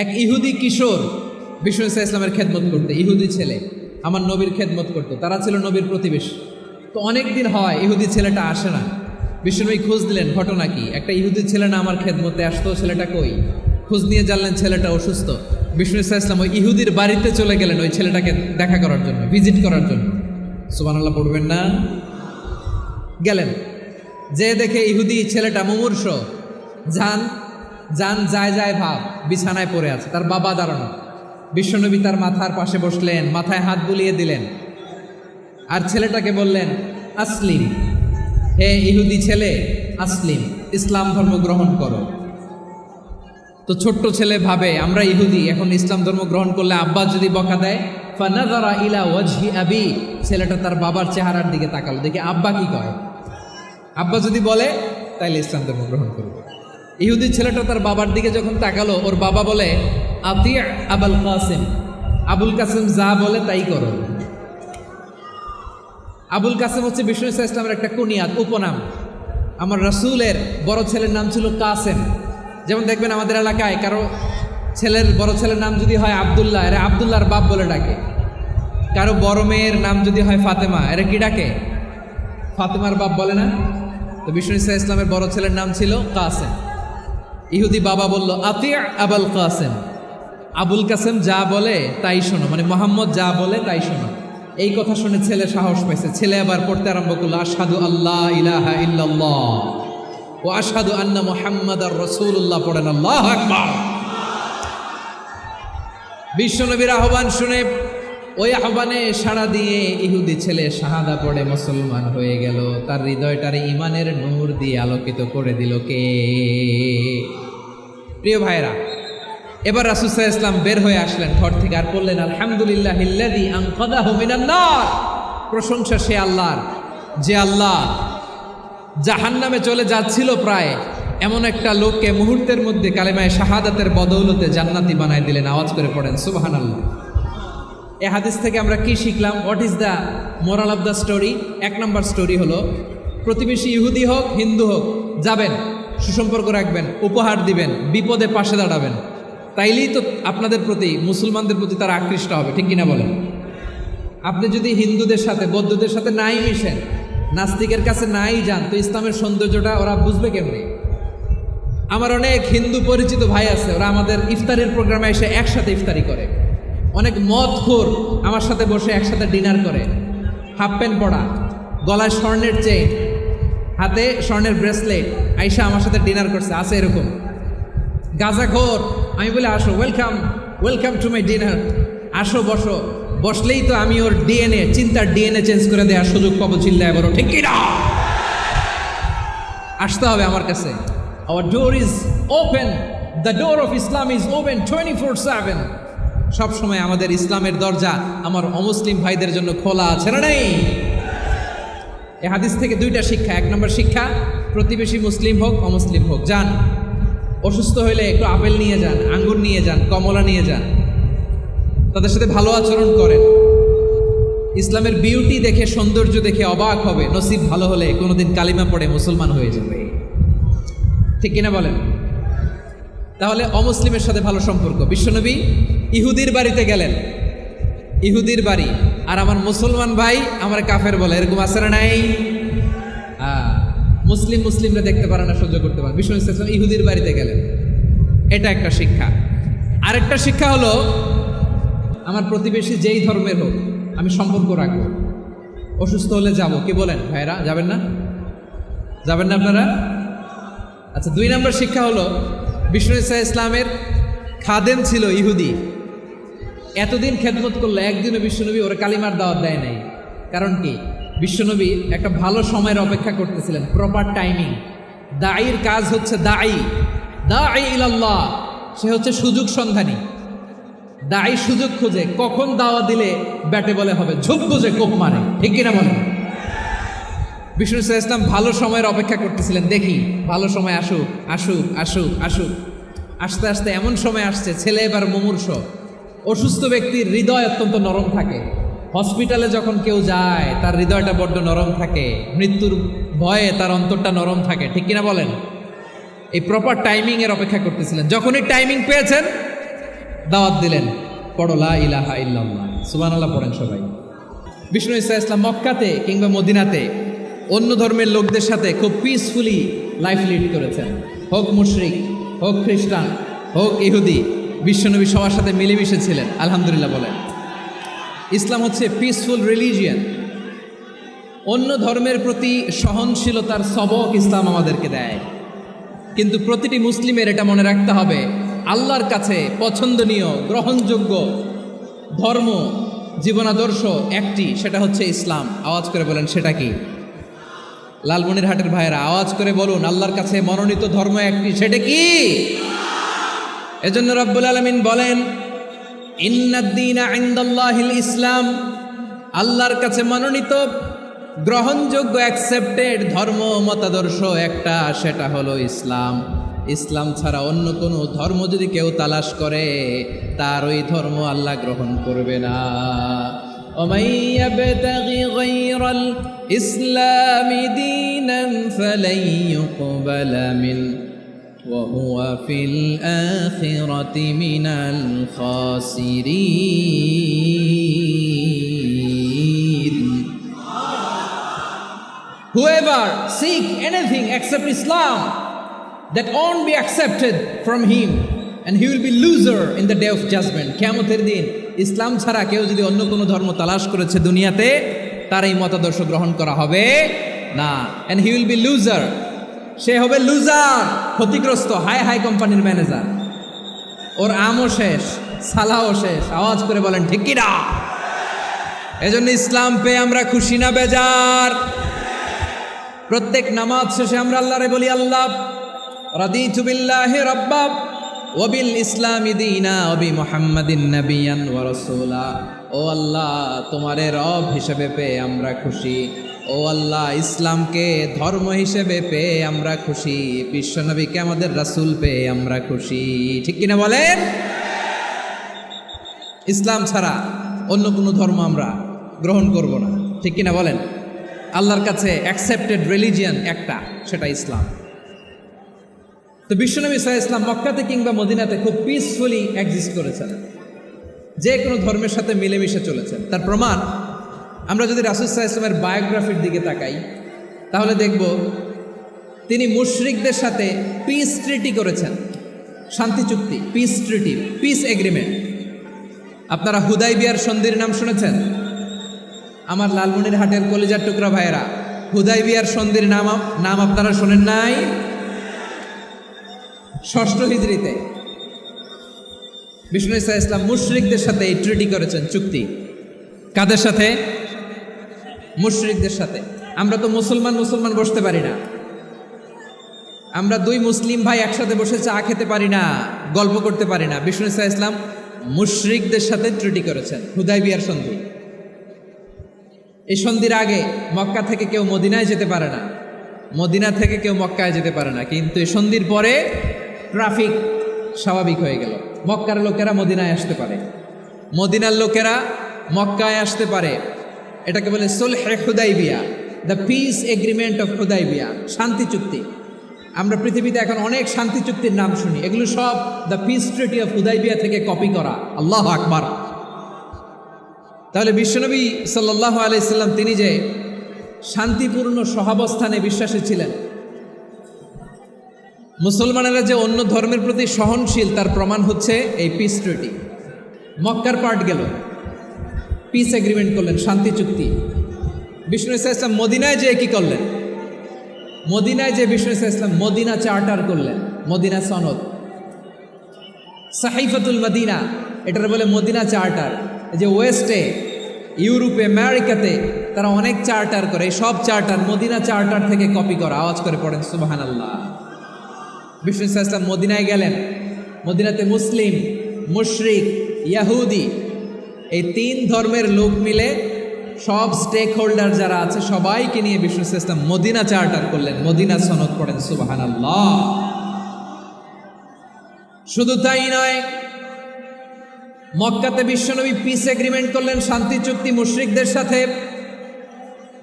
এক ইহুদি কিশোর বিষ্ণু ইসলামের খেদমত করতে, ইহুদি ছেলে আমার নবীর খেদমত করতো, তারা ছিল নবীর প্রতিবেশী। তো অনেক দিন হয় ইহুদি ছেলেটা আসে না। বিষ্ণুনবী খোঁজ দিলেন, ঘটনা কি? একটা ইহুদি ছেলে না আমার খেদমতে আসতো, ছেলেটা কই? খোঁজ নিয়ে জানলেন ছেলেটা অসুস্থ। বিষ্ণু ইসলাম ওই ইহুদির বাড়িতে চলে গেলেন ওই ছেলেটাকে দেখা করার জন্য, ভিজিট করার জন্য। সুবহানাল্লাহ পড়বেন না? গেলেন, যে দেখে ইহুদি ছেলেটা মুমূর্ষ, যান যায় ভাব, বিছানায় পড়ে আছে, তার বাবা দাঁড়ানো। বিশ্বনবী তার মাথার পাশে বসলেন, মাথায় হাত বুলিয়ে দিলেন, আর ছেলেটাকে বললেন, আসলিম, হে ইহুদি ছেলে, আসলিম, ইসলাম ধর্ম গ্রহণ করো। তো ছোট্ট ছেলে ভাবে আমরা ইহুদি, এখন ইসলাম ধর্ম গ্রহণ করলে আব্বা যদি বকা দেয়, ফানাযারা ইলা ওয়াজহি আবি, ছেলেটা তার বাবার চেহারার দিকে তাকালো, দেখে আব্বা কি কয়। আব্বা যদি বলে তাইলে ইসলাম ধর্ম গ্রহণ করবে। ইহুদি ছেলেটা তার বাবার দিকে যখন তাকালো, ওর বাবা বলে, আতি আবুল কাসিম, আবুল কাসিম যা বলে তাই করো। আবুল কাসিম হচ্ছে বিষ্ণু ইসলামের একটা কুনিয়াত, উপনাম। আমার রাসূলের বড় ছেলের নাম ছিল কাসেম। যেমন দেখবেন আমাদের এলাকায় কারো ছেলের বড় ছেলের নাম যদি হয় আব্দুল্লাহ, এরা আব্দুল্লাহর বাপ বলে ডাকে। কারো বড় মেয়ের নাম যদি হয় ফাতেমা, এরা কি ডাকে? ফাতেমার বাপ বলে না? তো বিষ্ণু ইসলামের বড় ছেলের নাম ছিল কাসেম। ইহুদি বাবা বলল, আতি আবুল কাসেম, আবুল কাসেম যা বলে তাই শোনো, মানে মোহাম্মদ যা বলে তাই শোনো। এই কথা শুনে ছেলে সাহস পাইছে, ছেলে আবার পড়তে আরম্ভ করলো, আশহাদু আল্লাহ ইলাহা ইল্লাল্লাহ ও আশহাদু আন্না মুহাম্মাদার রাসূলুল্লাহ, পড়েন আল্লাহু আকবার। বিশ্বনবীর আহ্বান শুনে ওই আহ্বানে সাড়া দিয়ে ইহুদি ছেলে শাহাদা পড়ে মুসলমান হয়ে গেল। তার হৃদয়টারে ইমানের নূর দিয়ে আলোকিত করে দিল কে? প্রিয় ভাইরা, এবার রাসূল সাল্লাল্লাহু আলাইহি ওয়াসাল্লাম বের হয়ে আসলেন ঘর থেকে, আর বললেন, আলহামদুলিল্লাহিল্লাযী আনকাযাহু মিনান নার, প্রশংসা সে আল্লাহর, যে আল্লাহ জাহান্নামে চলে যাচ্ছিল প্রায় এমন একটা লোককে মুহূর্তের মধ্যে কালেমায়ে শাহাদাতের বদৌলতে জান্নাতি বানায় দিলেন। আওয়াজ করে পড়েন সুবহানাল্লাহ। এই হাদিস থেকে আমরা কি শিখলাম? What is the moral of the story? এক নম্বর স্টোরি হলো, প্রতিবেশী ইহুদি হোক হিন্দু হোক, যাবেন, সুসম্পর্ক রাখবেন, উপহার দিবেন, বিপদে পাশে দাঁড়াবেন, তাইলেই তো আপনাদের প্রতি, মুসলমানদের প্রতি তারা আকৃষ্ট হবে, ঠিক কিনা বলেন? আপনি যদি হিন্দুদের সাথে বৌদ্ধদের সাথে নাই মিশেন, নাস্তিকের কাছে নাই যান, তো ইসলামের সৌন্দর্যটা ওরা বুঝবে কেমনি? আমার অনেক হিন্দু পরিচিত ভাই আছে, ওরা আমাদের ইফতারের প্রোগ্রামে এসে একসাথে ইফতারি করে। অনেক মদখোর আমার সাথে বসে একসাথে ডিনার করে, হাফ প্যান্ট পরা, গলায় স্বর্ণের চেইন, হাতে স্বর্ণের ব্রেসলেট, আইসা আমার সাথে ডিনার করছে, আছে এরকম। গাঁজাখোর, আমি বলে আসো, ওয়েলকাম টু মাই ডিনার, আসো বসো, বসলেই তো আমি ওর ডিএনএ, চিন্তার ডিএনএ চেঞ্জ করে দেওয়ার সুযোগ পাবো, চিল্লায় বলো ঠিক কিনা? আসতে হবে আমার কাছে। Hour door is open, the door of Islam is open 24/7। সবসময় আমাদের ইসলামের দরজা আমার অমুসলিম ভাইদের জন্য খোলা আছে না নেই? এই হাদিস থেকে দুইটা শিক্ষা। এক নম্বর শিক্ষা, প্রতিবেশী মুসলিম হোক অমুসলিম হোক, যান, অসুস্থ হইলে একটু আপেল নিয়ে যান, আঙ্গুর নিয়ে যান, কমলা নিয়ে যান, তাদের সাথে ভালো আচরণ করেন। ইসলামের বিউটি দেখে, সৌন্দর্য দেখে অবাক হবে, নসিব ভালো হলে কোনোদিন কালিমা পড়ে মুসলমান হয়ে যাবে, ঠিক কিনা বলেন? তাহলে অমুসলিমের সাথে ভালো সম্পর্ক। বিশ্বনবী ইহুদির বাড়িতে গেলেন, ইহুদির বাড়ি, আর আমার মুসলমান ভাই আমার কাফের বলে, এরকম আছে না নাই? মুসলিমরা দেখতে পারে না, সহ্য করতে পারে। বিশ্বনবী সাল্লাল্লাহু আলাইহি ওয়াসাল্লাম ইহুদির বাড়িতে গেলেন, এটা একটা শিক্ষা। আরেকটা শিক্ষা হলো, আমার প্রতিবেশী যেই ধর্মের হোক আমি সম্পর্ক রাখবো। অসুস্থ হলে যাব, কি বলেন ভাইরা? যাবেন না? যাবেন না আপনারা? আচ্ছা, 2 নম্বর শিক্ষা হলো, বিষ্ণু ইসলামের খাদেম ছিল ইহুদি, এতদিন খেদমত করলো, একদিনও বিশ্বনবী ওরা কালিমার দাওয়াত দেয় নাই। কারণ কি? বিশ্বনবী একটা ভালো সময়ের অপেক্ষা করতেছিলেন, প্রপার টাইমিং। দাঈর কাজ হচ্ছে দাঈ ইলাল্লাহ, সে হচ্ছে সুযোগ সন্ধানী। দাঈ সুযোগ খোঁজে, কখন দাওয়া দিলে ব্যাটে বলে হবে, ঝোপ বুঝে কোপ মারে, ঠিক কিনা বলেন? বিষ্ণু ইসলাম ভালো সময়ের অপেক্ষা করতেছিলেন, দেখি ভালো সময় আসুক আসুক আসুক আসুক। আস্তে আস্তে এমন সময় আসছে, ছেলে এবার মুমূর্ষ। অসুস্থ ব্যক্তির হৃদয় অত্যন্ত নরম থাকে। হসপিটালে যখন কেউ যায় তার হৃদয়টা বড্ড নরম থাকে, মৃত্যুর ভয়ে তার অন্তরটা নরম থাকে, ঠিক কিনা বলেন? এই প্রপার টাইমিং এর অপেক্ষা করতেছিলেন। যখনই টাইমিং পেয়েছেন, দাওয়াত দিলেন, পড়ো লা ইলাহা ইল্লাল্লাহ, সুবহানাল্লাহ পড়েন সবাই। বিষ্ণু ঈসা ইসলাম মক্কাতে কিংবা মদিনাতে অন্য ধর্মের লোকদের সাথে খুব পিসফুলি লাইফ লিড করেছেন। হোক মুশরিক, হোক খ্রিস্টান, হোক ইহুদি, বিশ্বনবী সবার সাথে মিলেমিশে ছিলেন। আলহামদুলিল্লাহ বলেন। ইসলাম হচ্ছে পিসফুল রিলিজিয়ান। অন্য ধর্মের প্রতি সহনশীলতার সবক ইসলাম আমাদেরকে দেয়। কিন্তু প্রতিটি মুসলিমের এটা মনে রাখতে হবে, আল্লাহর কাছে পছন্দনীয় গ্রহণযোগ্য ধর্ম জীবনাদর্শ একটি, সেটা হচ্ছে ইসলাম। আওয়াজ করে বলেন সেটা কি? লালমনিরহাটের ভাইয়েরা আওয়াজ করে বলুন, আল্লাহর কাছে মনোনীত ধর্ম একটি, সেটা কি? এজন্য রব্বুল আলামিন বলেন, ইন্নাদ-দীনা ইনদাল্লাহিল ইসলাম, আল্লাহর কাছে মনোনীত গ্রহণযোগ্য অ্যাকসেপ্টেড ধর্ম মতাদর্শ একটা, সেটা হলো ইসলাম। ইসলাম ছাড়া অন্য কোনো ধর্ম যদি কেউ তালাশ করে, তার ওই ধর্ম আল্লাহ গ্রহণ করবে না। ওমাই ইয়াবতাগি গায়রাল ইসলামি দীনান ফালাই ইউকবালা মিন ওয়া হুয়া ফিল আখিরাতি মিনাল খাসিরিন। Whoever seek anything except Islam, that won't be accepted from him, and he will be loser in the day of judgment. কিয়ামতের দিন ইসলাম ছাড়া কেউ যদি অন্য কোনো ধর্ম তালাশ করেছে দুনিয়াতে, তার এই মতাদর্শ গ্রহণ করা হবে না। and he will be loser, সে হবে লুজার, ক্ষতিগ্রস্ত। হাই হাই কোম্পানির ম্যানেজার, ওর আমও শেষ, সালাও শেষ। আওয়াজ করে বলেন ঠিক কি না? এজন্য ইসলাম পেয়ে আমরা খুশি না বেজার? প্রত্যেক নামাজ শেষে আমরা আল্লাহরে বলি, আল্লাহ রাদিতু বিল্লাহি রাব্বা ওয়া বিল ইসলামি দীনা ওয়া বি মুহাম্মাদিন নাবিয়ান ওয়া রাসূলা। ও আল্লাহ, তোমারে রব হিসেবে পেয়ে আমরা খুশি। ও আল্লাহ, ইসলামকে ধর্ম হিসেবে পেয়ে আমরা খুশি। বিশ্বনবীকে আমাদের রাসূল পেয়ে আমরা খুশি। ঠিক কিনা বলেন? ইসলাম ছাড়া অন্য কোনো ধর্ম আমরা গ্রহণ করব না। ঠিক কিনা বলেন? আল্লাহর কাছে অ্যাকসেপ্টেড রিলিজিয়ান একটা, সেটা ইসলাম। তো বিশ্বনবী সাল্লাল্লাহু আলাইহি ওয়াসাল্লাম মক্কাতে কিংবা মদিনাতে খুব পিসফুলি এক্সিস্ট করেছেন, যে কোনো ধর্মের সাথে মিলেমিশে চলেছেন। তার প্রমাণ আমরা যদি রাসূল সাল্লাল্লাহু আলাইহি ওয়াসাল্লামের বায়োগ্রাফির দিকে তাকাই, তাহলে দেখব তিনি মুশরিকদের সাথে পিস ট্রিটি করেছেন, শান্তি চুক্তি, পিস ট্রিটি, পিস এগ্রিমেন্ট। আপনারা হুদাইবিয়ার সন্ধির নাম শুনেছেন? আমার লালমনিরহাটের কলিজার টুকরা ভাইয়েরা, হুদাইবিয়ার সন্ধির নাম আপনারা শোনেন নাই? 6ষ্ঠ হিজরিতে বিষ্ণু ঈসা ইসলাম মুশরিকদের সাথে এই ট্রিটি করেছেন, চুক্তি। কাদের সাথে? মুশরিকদের সাথে। আমরা তো মুসলমান বসতে পারি না। আমরা দুই মুসলিম ভাই একসাথে বসে চা খেতে পারি না, গল্প করতে পারি না। বিষ্ণু ঈসা ইসলাম মুশরিকদের সাথে ট্রিটি করেছেন, হুদাইবিয়ার সন্ধি। এই সন্ধির আগে মক্কা থেকে কেউ মদিনায় যেতে পারে না, মদিনা থেকে কেউ মক্কায় যেতে পারে না। কিন্তু এই সন্ধির পরে ট্রাফিক স্বাভাবিক হয়ে গেল। মক্কার লোকেরা মদিনায় আসতে পারে, মদিনার লোকেরা মক্কায় আসতে পারে। এটাকে বলে সুলহে Hudaibiya, the peace agreement of Hudaibiya, শান্তি চুক্তি। আমরা পৃথিবীতে এখন অনেক শান্তি চুক্তির নাম শুনি, এগুলো সব the piece treaty of Hudaibiya থেকে কপি করা। আল্লাহু আকবার। তাহলে বিশ্বনবী সাল্লাল্লাহু আলাইহি সাল্লাম তিনি যে শান্তিপূর্ণ সহাবস্থানে বিশ্বাসী ছিলেন, মুসলমানেরা যে অন্য ধর্মের প্রতি সহনশীল, তার প্রমাণ হচ্ছে এই পিস ট্রিটি। মক্কার পার্ট গেল, পিস এগ্রিমেন্ট করলেন, শান্তি চুক্তি। বিষ্ণু ঈসা ইসলাম মদিনায় যে কি করলেন? মদিনায় যে বিষ্ণু ঈসা ইসলাম মদিনা চার্টার করলেন, মদিনা সনদ, সাহিফাতুল মদিনা, এটার বলে মদিনা চার্টার। যে ওয়েস্টে, ইউরোপে, আমেরিকাতে তারা অনেক চার্টার করে, এই সব চার্টার মদিনা চার্টার থেকে কপি করা। আওয়াজ করে পড়েন সুবহানাল্লাহ। বিষ্ণু ঈসা ইসলাম মদিনায় গেলেন, মদিনাতে মুসলিম, মুশরিক, ইয়াহুদি, এই 3 ধর্মের লোক মিলে সব স্টেক হোল্ডার যারা আছে সবাইকে নিয়ে বিষ্ণু ঈসা ইসলাম মদিনা চার্টার করলেন, মদিনা সনদ। পড়েন সুবহানাল্লাহ। শুধু তাই নয়, মক্কাতে বিশ্বনবী পিস এগ্রিমেন্ট করলেন, শান্তি চুক্তি মুশরিকদের সাথে।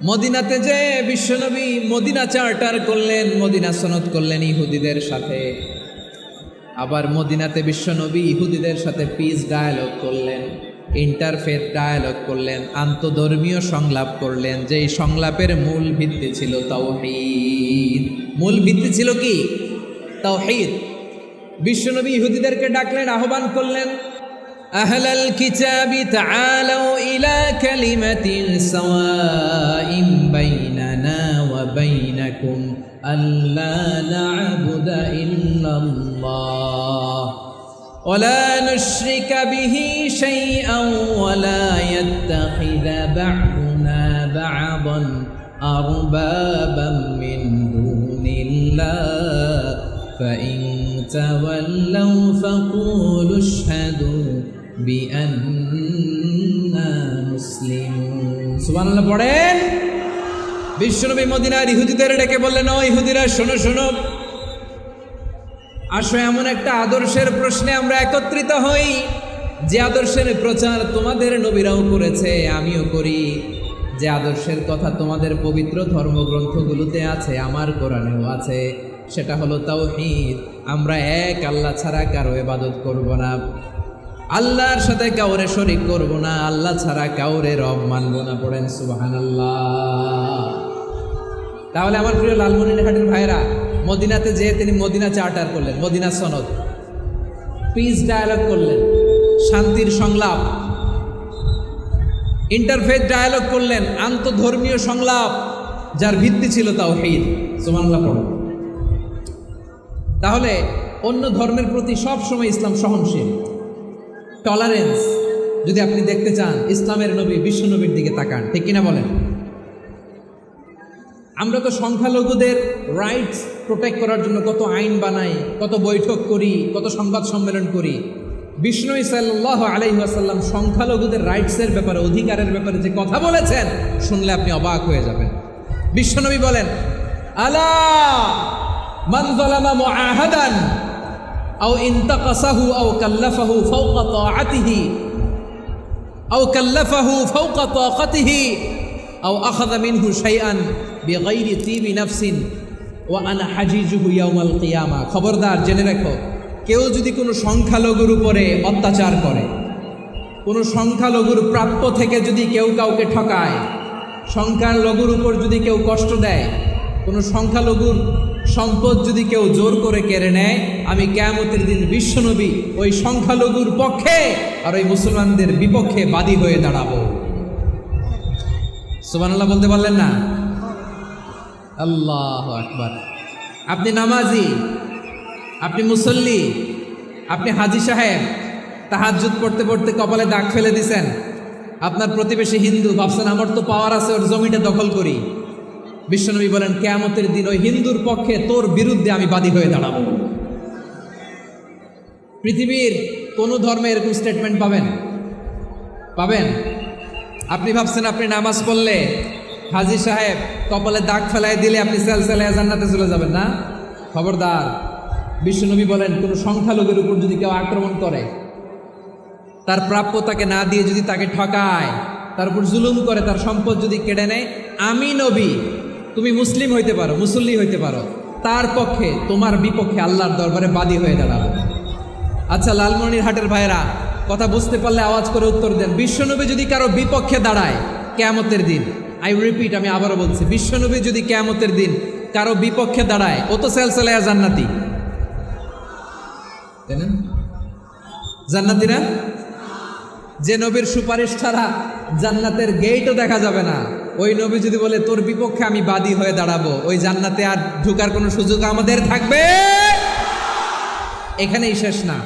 মদিনাতে যে বিশ্বনবী মদিনা চার্টার করলেন, মদিনা সনদ করলেন ইহুদিদের সাথে। আবার মদিনাতে বিশ্বনবী ইহুদিদের সাথে পিস ডায়ালগ করলেন, ইন্টারফেথ ডায়ালগ করলেন, আন্তধর্মীয় সংলাপ করলেন, যেই সংলাপের মূল ভিত্তি ছিল তাওহীদ। মূল ভিত্তি ছিল কি? তাওহীদ। বিশ্বনবী ইহুদিদেরকে ডাকলেন, আহ্বান করলেন, আহলাল কিতাবি তাআলাউ ইলা কালিমাতিন সাওয়াইন বাইনানা ওয়া বাইনাকুম আল্লা না'বুদা ইল্লাল্লাহ ওয়া লা নুশরিকা বিহি শাইআন ওয়া লা ইয়াত্তাখিযা বা'দুনা বা'দান আরবাবাম মিন দুনিল্লাহ ফাইন তাওয়াল্লাউ ফাকুলু আশহাদু বিআন্না মুসলিমুন। সুবহানাল্লাহ পড়েন। বিশ্বনবী মদিনার ইহুদিদের ডেকে বললেন, ও ইহুদিরা, শোনো শোনো, আসো এমন একটা আদর্শের প্রশ্নে আমরা একত্রিত হই, যে আদর্শের প্রচার তোমাদের নবীরাও করেছে, আমিও করি, যে আদর্শের কথা তোমাদের পবিত্র ধর্মগ্রন্থগুলোতে আছে, আমার কোরআনেও আছে, সেটা হলো তাওহীদ। আমরা এক আল্লাহ ছাড়া কারো ইবাদত করব না, আল্লাহর সাথে কাউরে শরীক করব না, আল্লাহ ছাড়া কাউরে রব মানব না। পড়েন সুবহানাল্লাহ। তাহলে আমার প্রিয় লালমনিরহাটের ভাইরা, মদিনাতে যেয়ে তিনি মদিনা চার্টার করলেন, মদিনা সনদ, পিস ডায়ালগ করলেন, শান্তির সংলাপ, ইন্টারফেথ ডায়ালগ করলেন, আন্তধর্মীয় সংলাপ, যার ভিত্তি ছিল তাওহীদ। সুবহানাল্লাহ পড়ুন। তাহলে অন্য ধর্মের প্রতি সব সময় ইসলাম সহনশীল, টলারেন্স। যদি আপনি দেখতে চান ইসলামের নবী বিশ্ব নবীর দিকে তাকান, ঠিক কিনা বলেন? আমরা তো সংখ্যালঘুদের রাইটস প্রোটেক্ট করার জন্য কত আইন বানাই, কত বৈঠক করি, কত সংবাদ সম্মেলন করি। বিষ্ণু সাল্লাল্লাহু আলাইহি ওয়াসাল্লাম সংখ্যালঘুদের রাইটসের ব্যাপারে, অধিকারের ব্যাপারে যে কথা বলেছেন, শুনলে আপনি অবাক হয়ে যাবেন। বিশ্বনবী বলেন, আলা মান যালামা মুআহাদান আও ইনতাকাসাহু আও কাল্লাফাহু ফাওকা তাআতিহি আও কাল্লাফাহু ফাওকা তাকাতিহি আও আখাযা মিনহু শাইআন বিগাইরি তিবি নাফসিন ওয়া আনা হাজিজুহু ইয়াউমাল কিয়ামা। খবরদার, জেনে রাখো, কেউ যদি কোনো সংখ্যালঘুর উপরে অত্যাচার করে, কোনো সংখ্যালঘুর প্রাপ্য থেকে যদি কেউ কাউকে ঠকায়, সংখ্যালঘুর উপর যদি কেউ কষ্ট দেয়, কোনো সংখ্যালঘুর সম্পদ যদি কেউ জোর করে কেড়ে নেয়, আমি কিয়ামতের দিন বিশ্বনবী ওই সংখ্যালঘুর পক্ষে আর ওই মুসলমানদের বিপক্ষে বাদী হয়ে দাঁড়াবো। সুবহানাল্লাহ বলতে পারলেন না? আল্লাহু আকবার। আপনি নামাজি, আপনি মুসল্লি, আপনি হাজি সাহেব, তাহাজ্জুদ পড়তে পড়তে কপালে দাগ ফেলে দিছেন, আপনার প্রতিবেশী হিন্দু, ভাবছেন আমার তো পাওয়ার আছে, ওর জমিটা দখল করি। বিশ্বনবী বলেন, কিয়ামতের দিন ওই হিন্দুর পক্ষে তোর বিরুদ্ধে আমি বাদী হয়ে দাঁড়াবো। পৃথিবীর কোন ধর্মে এরকম স্টেটমেন্ট পাবেন? পাবেন? আপনি ভাবছেন আপনি নামাজ পড়লে হাজি সাহেব কপালে দাগ ফেলায় দিলে আপনি সেলসেলায় জান্নাতে চলে যাবেন না? খবরদার। বিশ্বনবী বলেন, কোনো সংখ্যালঘুর উপর যদি কেউ আক্রমণ করে, তার প্রাপ্য তাকে না দিয়ে যদি তাকে ঠকায়, তার উপর জুলুম করে, তার সম্পদ যদি কেড়ে নেয়, আমি নবী, তুমি মুসলিম হইতে পারো, মুসল্লি হইতে পারো, তার পক্ষে তোমার বিপক্ষে আল্লাহর দরবারে বাদী হয়ে দাঁড়াবো। আচ্ছা লালমনিরহাটের ভাইরা, কথা বুঝতে পারলে আওয়াজ করে উত্তর দেন। বিশ্বনবী যদি কারো বিপক্ষে দাঁড়ায় কিয়ামতের দিন, আই রিপিট, আমি আবারও বলছি, বিশ্বনবী যদি কিয়ামতের দিন কারো বিপক্ষে দাঁড়ায়, ও তো সেলসেলায়া জান্নাতি, তাই না? জান্নাতি না? যে নবীর সুপারিশ ছাড়া জান্নাতের গেটও দেখা যাবে না, ওই নবী যদি বলে তোর বিপক্ষে আমি বাদী হয়ে দাঁড়াবো, ওই জান্নাতে আর ঢোকার কোনো সুযোগ আমাদের থাকবে? এখানেই শেষ না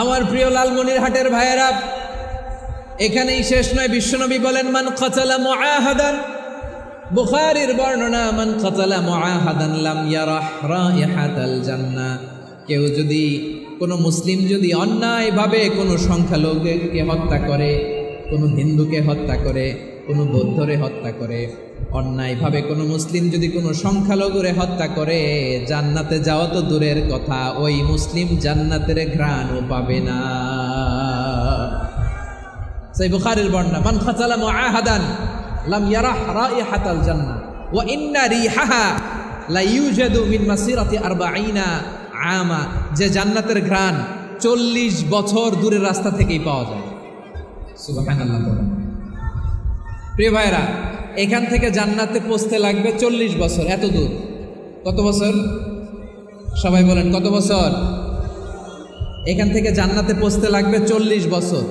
আমার প্রিয় লালমনিরহাটের ভাইয়েরা, এখানেই শেষ নয়। বিশ্বনবী বলেন, মান কাতালা মুআহাদান, বুখারীর বর্ণনা, মান কাতালা মুআহাদান লাম ইয়ারাহ রাইহাতাল জান্নাহ। কেউ যদি, কোনো মুসলিম যদি অন্যায়ভাবে কোনো সংখ্যালঘুকে হত্যা করে, কোনো হিন্দুকে হত্যা করে, কোনো বৌদ্ধরে হত্যা করে, অন্যায়ভাবে কোনো মুসলিম যদি কোনো সংখ্যালঘুরে হত্যা করে, জান্নাতে যাওয়া তো দূরের কথা, ওই মুসলিম জান্নাতের ঘ্রাণও পাবে না। সেই বুখারীর বর্ণনা, মান কাতালা মুআহাদান লাম ইয়ারাহ রাইহাতাল জান্নাহ ওয়া ইন্না রিহাহা লা ইউজাদু মিন মাসিরাতি 40 আমা, যে জান্নাতের ঘ্রাণ 40 বছর দূরের রাস্তা থেকেই পাওয়া যায়। সুবহানাল্লাহ। প্রিয় ভাইরা, এখান থেকে জান্নাতে পৌঁছতে লাগবে 40 বছর। এত দূর, কত বছর? সবাই বলেন কত বছর? এখান থেকে জান্নাতে পৌঁছতে লাগবে 40 বছর।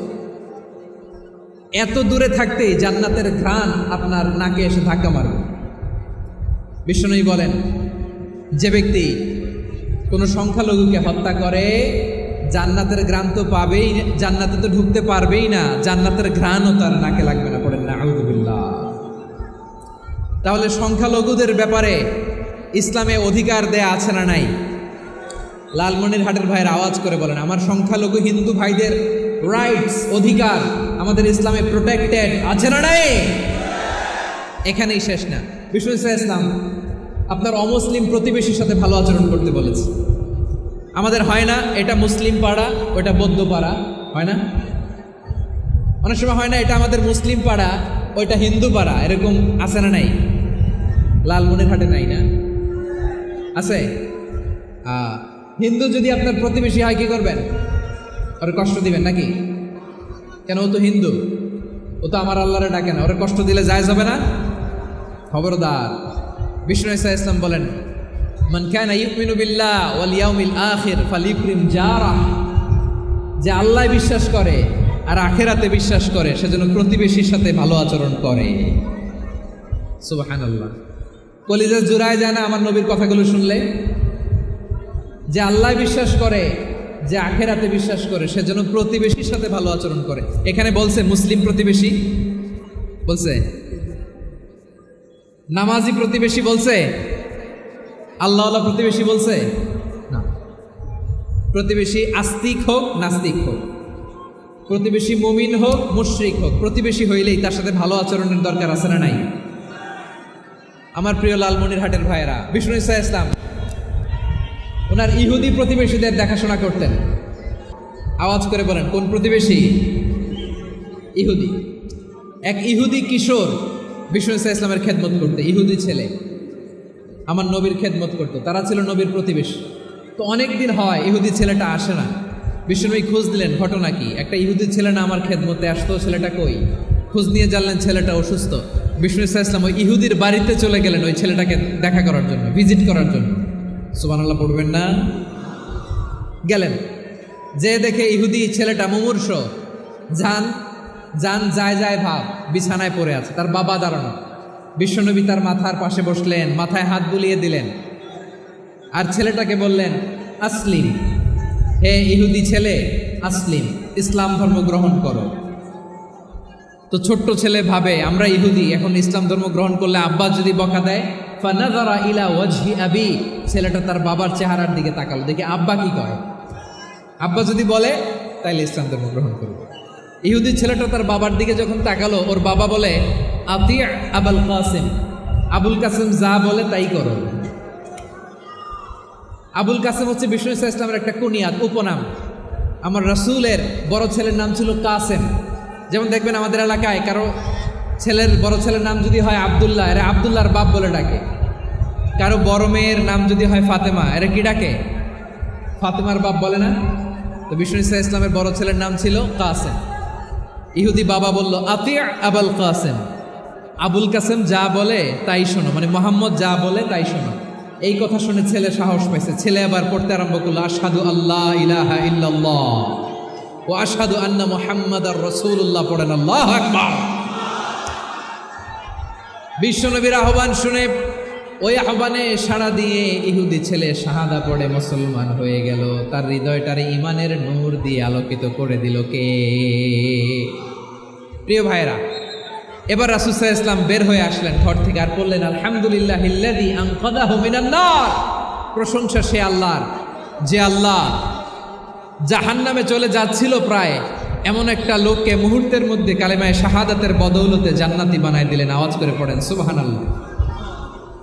এত দূরে থাকতেই জান্নাতের ঘ্রাণ আপনার নাকে এসে ধাক্কা মারবে। বিষ্ণুই বলেন, যে ব্যক্তি কোনো সংখ্যালঘুকে হত্যা করে জান্নাতের ঘ্রাণ তো পাবেই, জান্নাতে তো ঢুকতে পারবেই না, জান্নাতের ঘ্রাণও তার নাকে লাগবে না। পড়েন না আউযুবিল্লাহ। তাহলে সংখ্যালঘুদের ব্যাপারে ইসলামে অধিকার দেয়া আছে না নাই? লালমনিরহাটের ভাইয়ের আওয়াজ করে বলেন, আমার সংখ্যালঘু হিন্দু ভাইদের রাইটস, অধিকার আমাদের ইসলামে প্রোটেক্টেড আছে না নাই? এখানেই শেষ না। বিষ্ণু ইসলাম আপনার অমুসলিম প্রতিবেশীর সাথে ভালো আচরণ করতে বলেছে। আমাদের হয় না এটা মুসলিম পাড়া, ওটা বৌদ্ধ পাড়া, হয় না? অনেক সময় হয় না এটা আমাদের মুসলিম পাড়া, ওইটা হিন্দু পাড়া, এরকম আছে না নাই? লালমনিরহাটে নাই না? আছে? হিন্দু যদি আপনার প্রতিবেশী হয় কি করবেন? ওরে কষ্ট দিবেন নাকি? কেন? ও তো হিন্দু, ও তো আমার আল্লাহরে ডাকে না, ওরে কষ্ট দিলে জায়েজ হবে না? খবরদার। বিষ্ণু ইসলাম বলেন, মান কানা ইউমিনু বিল্লাহ ওয়াল ইয়াউমিল আখির ফালিউকরিম জারাহ, যে আল্লাহ বিশ্বাস করে আর আখিরাতে বিশ্বাস করে সেজন্য প্রতিবেশীর সাথে ভালো আচরণ করে। সুবহানাল্লাহ। কলিজা জুড়ায় যায় না আমার নবীর কথাগুলো শুনলে? যে আল্লাহ বিশ্বাস করে, যে আখিরাতে বিশ্বাস করে সেজন্য প্রতিবেশীর সাথে ভালো আচরণ করে। এখানে বলছে মুসলিম প্রতিবেশী বলছে, নামাজি প্রতিবেশী বলছে, আল্লাহওয়ালা প্রতিবেশী বলছে না। প্রতিবেশী আস্তিক হোক নাস্তিক হোক, প্রতিবেশী মুমিন হোক মুশরিক হোক, প্রতিবেশী হইলেই তার সাথে ভালো আচরণের দরকার আছে না নাই? আমার প্রিয় লালমনিরহাটের ভাইয়েরা, বিষ্ণু ইসলাম ওনার ইহুদি প্রতিবেশীদের দেখাশোনা করতেন। আওয়াজ করে বলেন কোন প্রতিবেশী? ইহুদি। এক ইহুদি কিশোর বিষ্ণু ইসলামের খেদমত করতে, ইহুদি ছেলে আমার নবীর খেদমত করতো, তারা ছিল নবীর প্রতিবেশী। তো অনেক দিন হয় ইহুদি ছেলেটা আসে না। বিষ্ণুনবী খোঁজ দিলেন, ঘটনা কি? একটা ইহুদি ছেলে না আমার খেদমতে আসতো, ছেলেটা কই? খোঁজ নিয়ে জানলেন ছেলেটা অসুস্থ। বিষ্ণু ইসলাম ওই ইহুদির বাড়িতে চলে গেলেন ওই ছেলেটাকে দেখা করার জন্য, ভিজিট করার জন্য। সুবহানাল্লাহ পড়বেন না? গেলেন, যে দেখে ইহুদি ছেলেটা মুমূর্ষ, যান যান যায় যায় ভাব, বিছানায় পড়ে আছে, তার বাবা দাঁড়ানো। বিশ্বনবী তার মাথার পাশে বসলেন, মাথায় হাত বুলিয়ে দিলেন, আর ছেলেটাকে বললেন আসলিম, হে ইহুদি ছেলে আসলিম, ইসলাম ধর্ম গ্রহণ করো। তো ছোট্ট ছেলে ভাবে আমরা ইহুদি, এখন ইসলাম ধর্ম গ্রহণ করলে আব্বা যদি বকা দেয়, ফানাযারা ইলা ওয়াজহি আবি, ছেলেটা তার বাবার চেহারার দিকে তাকালো, দেখি আব্বা কি কয়। আব্বা যদি বলে তাইলে ইসলাম ধর্ম গ্রহণ করবে। ইহুদি ছেলেটা তার বাবার দিকে যখন তাকালো, ওর বাবা বলে আতি আবুল কাসিম, আবুল কাসিম যা বলে তাই করো। আবুল কাসিম হচ্ছে বিষ্ণু ইসলামের একটা কুনিয়াত, উপনাম। আমার রাসূলের বড় ছেলের নাম ছিল কাসেম। যেমন দেখবেন আমাদের এলাকায় কারো ছেলের বড় ছেলের নাম যদি হয় আব্দুল্লাহ, এরা আব্দুল্লাহর বাপ বলে ডাকে। কারো বড় মেয়ের নাম যদি হয় ফাতেমা, এরা কি ডাকে? ফাতেমার বাপ বলে না? তো বিষ্ণু ইসলামের বড় ছেলের নাম ছিল কাসেম। ইহুদি বাবা বলল আতি আবুল কাসেম, আবুল কাসেম যা বলে তাই শোনো, মানে মোহাম্মদ যা বলে তাই শোনো। এই কথা শুনে ছেলে সাহস পাইছে, ছেলে আবার পড়তে আরম্ভ করলো আশহাদু আল্লাহ ইলাহা ইল্লাল্লাহ ও আশহাদু আন্না মুহাম্মাদার রাসূলুল্লাহ। পড়েন আল্লাহু আকবার। বিশ্বনবীর আহ্বান শুনে ওই আহ্বানে সাড়া দিয়ে ইহুদি ছেলে শাহাদা পড়ে মুসলমান হয়ে গেল। তার হৃদয়টারে ইমানের নূর দিয়ে আলোকিত করে দিল কে? প্রিয় ভাইরা, এবার রাসূল সাল্লাল্লাহু আলাইহি ওয়াসাল্লাম বের হয়ে আসলেন ঘর থেকে, আর বললেন আলহামদুলিল্লাহিল্লাযী আনকাযাহু মিনান নার। প্রশংসা সে আল্লাহর, যে আল্লাহ জাহান্নামে চলে যাচ্ছিল প্রায় এমন একটা লোককে মুহূর্তের মধ্যে কালেমায়ে শাহাদাতের বদৌলতে জান্নাতি বানায় দিলেন। আওয়াজ করে পড়েন সুবহানাল্লাহ।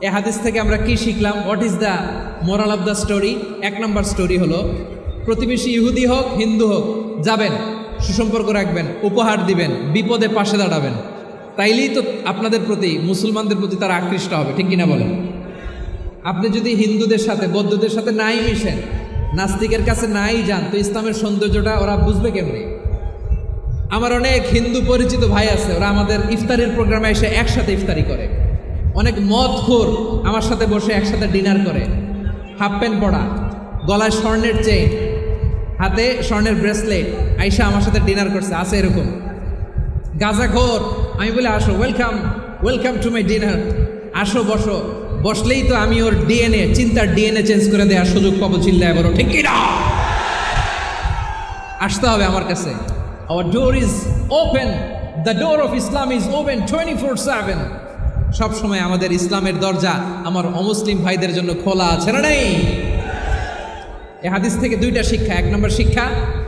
এই হাদিস থেকে আমরা কি শিখলাম? What is the moral of the story? এক নম্বর স্টোরি হলো, প্রতিবেশী ইহুদি হোক হিন্দু হোক, যাবেন, সুসম্পর্ক রাখবেন, উপহার দিবেন, বিপদে পাশে দাঁড়াবেন, তাইলেই তো আপনাদের প্রতি, মুসলমানদের প্রতি তারা আকৃষ্ট হবে, ঠিক কিনা বলেন? আপনি যদি হিন্দুদের সাথে বৌদ্ধদের সাথে নাই মিশেন, নাস্তিকের কাছে নাই যান তো ইসলামের সৌন্দর্যটা ওরা বুঝবে কেমনে? আমার অনেক হিন্দু পরিচিত ভাই আছে, ওরা আমাদের ইফতারের প্রোগ্রামে এসে একসাথে ইফতারি করে। অনেক মদখোর আমার সাথে বসে একসাথে ডিনার করে, হাফ প্যান্ট পরা, গলায় স্বর্ণের চেইন, হাতে স্বর্ণের ব্রেসলেট, আইসা আমার সাথে ডিনার করছে, আছে এরকম। গাঁজাখোর, আমি বলে আসো, welcome welcome to my dinner, আসো বসো। বসলেই তো আমি ওর ডিএনএ, চিন্তার ডিএনএ চেঞ্জ করে দেওয়ার সুযোগ পাবো, চিল্লায় বলো ঠিক কিনা? আসতে হবে আমার কাছে। Our door is open, the door of Islam is open 24/7। সব সময় আমাদের ইসলামের দরজা আমার অমুসলিম ভাইদের জন্য খোলা আছে না নেই? এই হাদিস থেকে দুইটা শিক্ষা। এক নম্বর শিক্ষা,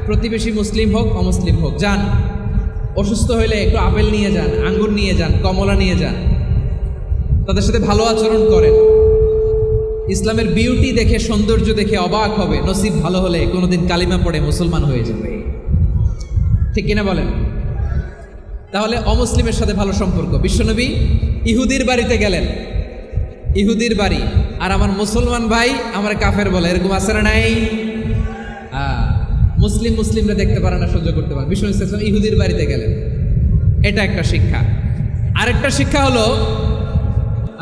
প্রতিবেশী মুসলিম হোক অমুসলিম হোক, যান, অসুস্থ হইলে একটু আপেল নিয়ে যান, আঙ্গুর নিয়ে যান, কমলা নিয়ে যান, তাদের সাথে ভালো আচরণ করেন। ইসলামের বিউটি দেখে, সৌন্দর্য দেখে অবাক হবে, নসিব ভালো হলে কোনোদিন কালিমা পড়ে মুসলমান হয়ে যাবে, ঠিক কিনা বলেন? তাহলে অমুসলিমের সাথে ভালো সম্পর্ক। বিশ্বনবী ইহুদির বাড়িতে গেলেন, ইহুদির বাড়ি, আর আমার মুসলমান ভাই আমার কাফের বলে, এরকম আছে না নাই? মুসলিমরা দেখতে পারে না, সহ্য করতে পারে। বিশ্বনবী সাল্লাল্লাহু আলাইহি ওয়াসাল্লাম ইহুদির বাড়িতে গেলেন, এটা একটা শিক্ষা। আরেকটা শিক্ষা হলো,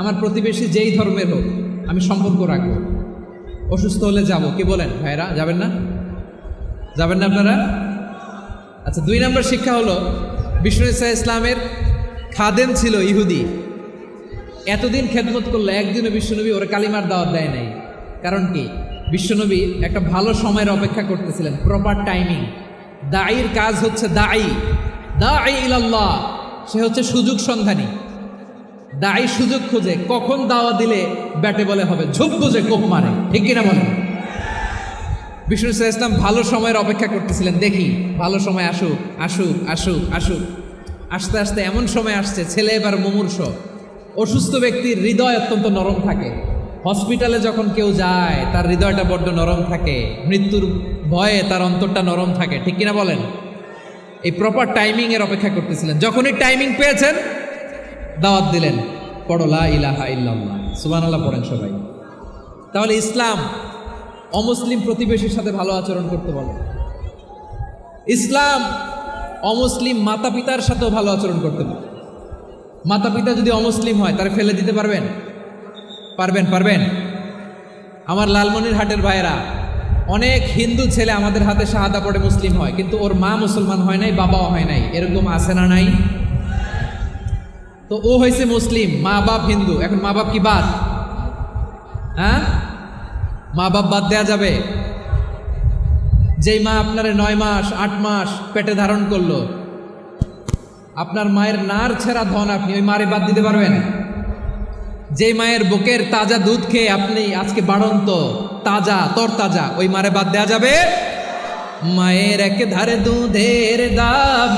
আমার প্রতিবেশী যেই ধর্মের হোক আমি সম্পর্ক রাখবো। অসুস্থ হলে যাব, কি বলেন ভাইরা? যাবেন না? যাবেন না আপনারা? আচ্ছা, 2 নম্বর শিক্ষা হলো, বিষ্ণু ইসা ইসলামের খাদেম ছিল ইহুদি, এতদিন খেদমত করলো, একদিনও বিশ্বনবী ওরা কালিমার দাওয়াত দেয় নাই। কারণ কি? বিশ্বনবী একটা ভালো সময়ের অপেক্ষা করতেছিলেন, প্রপার টাইমিং। দাঈর কাজ হচ্ছে দাঈ ইলাল্লাহ, সে হচ্ছে সুযোগ সন্ধানী। দাঈ সুযোগ খোঁজে, কখন দাওয়া দিলে ব্যাটে বলে হবে, ঝোপ বুঝে কোপ মারে, ঠিক কিনা বলেন? বিষ্ণু ইসলাম ভালো সময়ের অপেক্ষা করতেছিলেন, দেখি ভালো সময় আসুক আসুক আসুক আসুক। আস্তে আস্তে এমন সময় আসছে, ছেলে এবার মুমূর্ষ, অসুস্থ ব্যক্তির হৃদয় অত্যন্ত নরম থাকে। হসপিটালে যখন কেউ যায় তার হৃদয়টা বড্ড নরম থাকে, মৃত্যুর ভয়ে তার অন্তরটা নরম থাকে, ঠিক কিনা বলেন? এই প্রপার টাইমিং এর অপেক্ষা করতেছিলেন। যখনই টাইমিং পেয়েছেন দাওয়াত দিলেন, পড়ো লা ইলাহা ইল্লাল্লাহ, সুবহানাল্লাহ পড়েন সবাই। তাহলে ইসলাম অমুসলিম প্রতিবেশীর সাথে ভালো আচরণ করতে বলে। ইসলাম অমুসলিম মাতা পিতার সাথেও ভালো আচরণ করতে বলে। মাতা পিতা যদি অমুসলিম হয় তারা ফেলে দিতে পারবেন? পারবেন? আমার লালমনিরহাটের ভাইয়েরা, অনেক হিন্দু ছেলে আমাদের হাতে শাহাদা পড়ে মুসলিম হয়, কিন্তু ওর মা মুসলমান হয় নাই, বাবাও হয় নাই, এরকম আছে না নাই? তো ও হয়েছে মুসলিম, মা বাপ হিন্দু, এখন মা বাপ কি বাদ? হ্যাঁ, মা বাপ বাদ দেয়া যাবে? যেই মা আপনার 9 মাস 8 মাস পেটে ধারণ করলো, আপনার মায়ের নার ছেঁড়া ধন, আপনি ওই মারে বাদ দিতে পারবেন? যে মায়ের বুকের তাজা দুধ খেয়ে আপনি আজকে বাড়ন্ত তাজা তরতাজা, ওই মারে বাদ দেয়া যাবে? মায়ের এক ধারে দুধের দাম,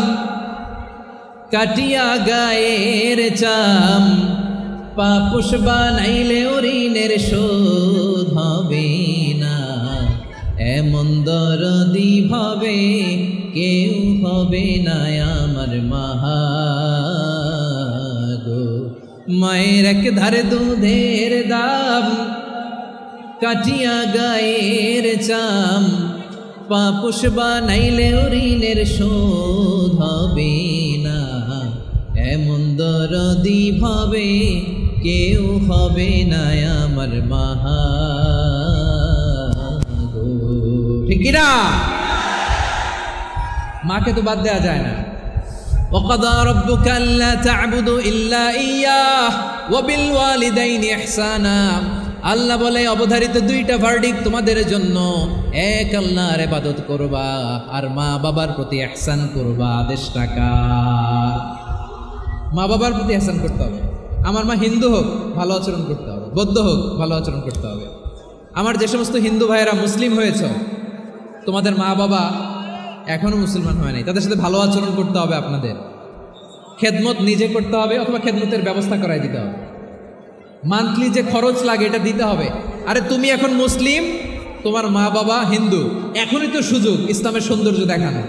কাটিয়া গায়ের চাম, পাপুষ বানাইলে ঋণের শোধ হবে না, এমন দরদি ভাবে কেউ হবে না আমার মাহা গো। মায়ের এক ধারে দুধের দাম, কাটিয়া গায়ের চাম, পাপুষ বানাইলে ঋণের শোধ হবে না, এমন দরদি ভাবে কেউ হবে না আমার মাহা গো, ঠিক কিনা? মাকে তো বাদ দেওয়া যায় না। وقضى ربك ألا تعبدوا إلا إياه وبالوالدين إحسانا। আল্লাহ বলে অবধারিত 2টা ভার্ডিক্ট তোমাদের জন্য, এক আল্লাহর ইবাদত করবা আর মা বাবার প্রতি ইহসান করবা। আদেশটাকা মা বাবার প্রতি ইহসান করতে হবে। আমার মা হিন্দু হোক ভালো আচরণ করতে হবে, বৌদ্ধ হোক ভালো আচরণ করতে হবে। আমার যে সমস্ত হিন্দু ভাইয়েরা মুসলিম হয়েছ, তোমাদের মা বাবা এখনো মুসলমান হয় নাই, তাদের সাথে ভালো আচরণ করতে হবে। আপনাদের খেদমত নিজে করতে হবে অথবা খেদমতের ব্যবস্থা করাই দিতে হবে। মান্থলি যে খরচ লাগে এটা দিতে হবে। আরে তুমি এখন মুসলিম, তোমার মা বাবা হিন্দু, এখনই তো সুযোগ ইসলামের সৌন্দর্য দেখানো।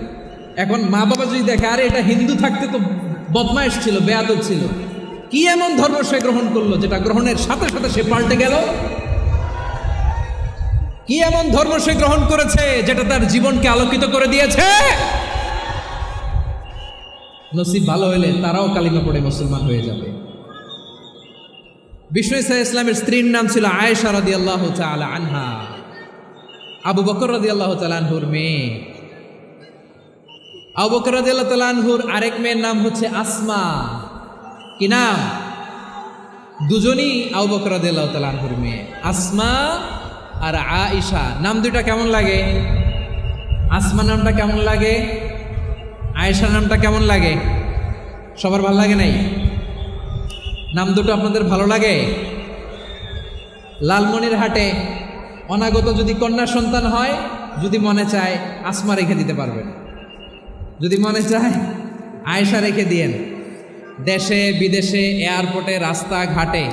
এখন মা বাবা যদি দেখে আরে এটা হিন্দু থাকতে তো বদমাইশ ছিল, বেয়াদব ছিল, কি এমন ধর্ম সে গ্রহণ করলো যেটা গ্রহণের সাথে সাথে সে পাল্টে গেল। কি এমন ধর্ম সে গ্রহণ করেছে যেটা তার জীবনকে আলোকিত করে দিয়েছে? নসিব ভালো হলে তারাও কালিমা পড়ে মুসলমান হয়ে যাবে। বিষ্ণু ইসা ইসলামের স্ত্রীর নাম ছিল আয়েশা রাদিয়াল্লাহু তাআলা আনহা, আবু বকর রাদিয়াল্লাহু তাআলা আনহুর মেয়ে। আবু বকর রাদিয়াল্লাহু তাআলা আনহুর আরেক মেয়ের নাম হচ্ছে আসমা। কি নাম? দুজনই আবু বকর রাদিয়াল্লাহু তাআলা আনহুর মেয়ে, আসমা আর আয়েশা। নাম দুইটা কেমন লাগে? আসমা নামটা কেমন লাগে? আয়েশা নামটা কেমন লাগে? সবার ভালো লাগে নাই? নাম দুটো আপনাদের ভালো লাগে? লালমনিরহাটে অনাগত যদি কন্যা সন্তান হয়, যদি মনে চায় আসমা রেখে দিতে পারবেন, যদি মনে চায় আয়েশা রেখে দিয়েন। দেশে বিদেশে এয়ারপোর্টে রাস্তাঘাটে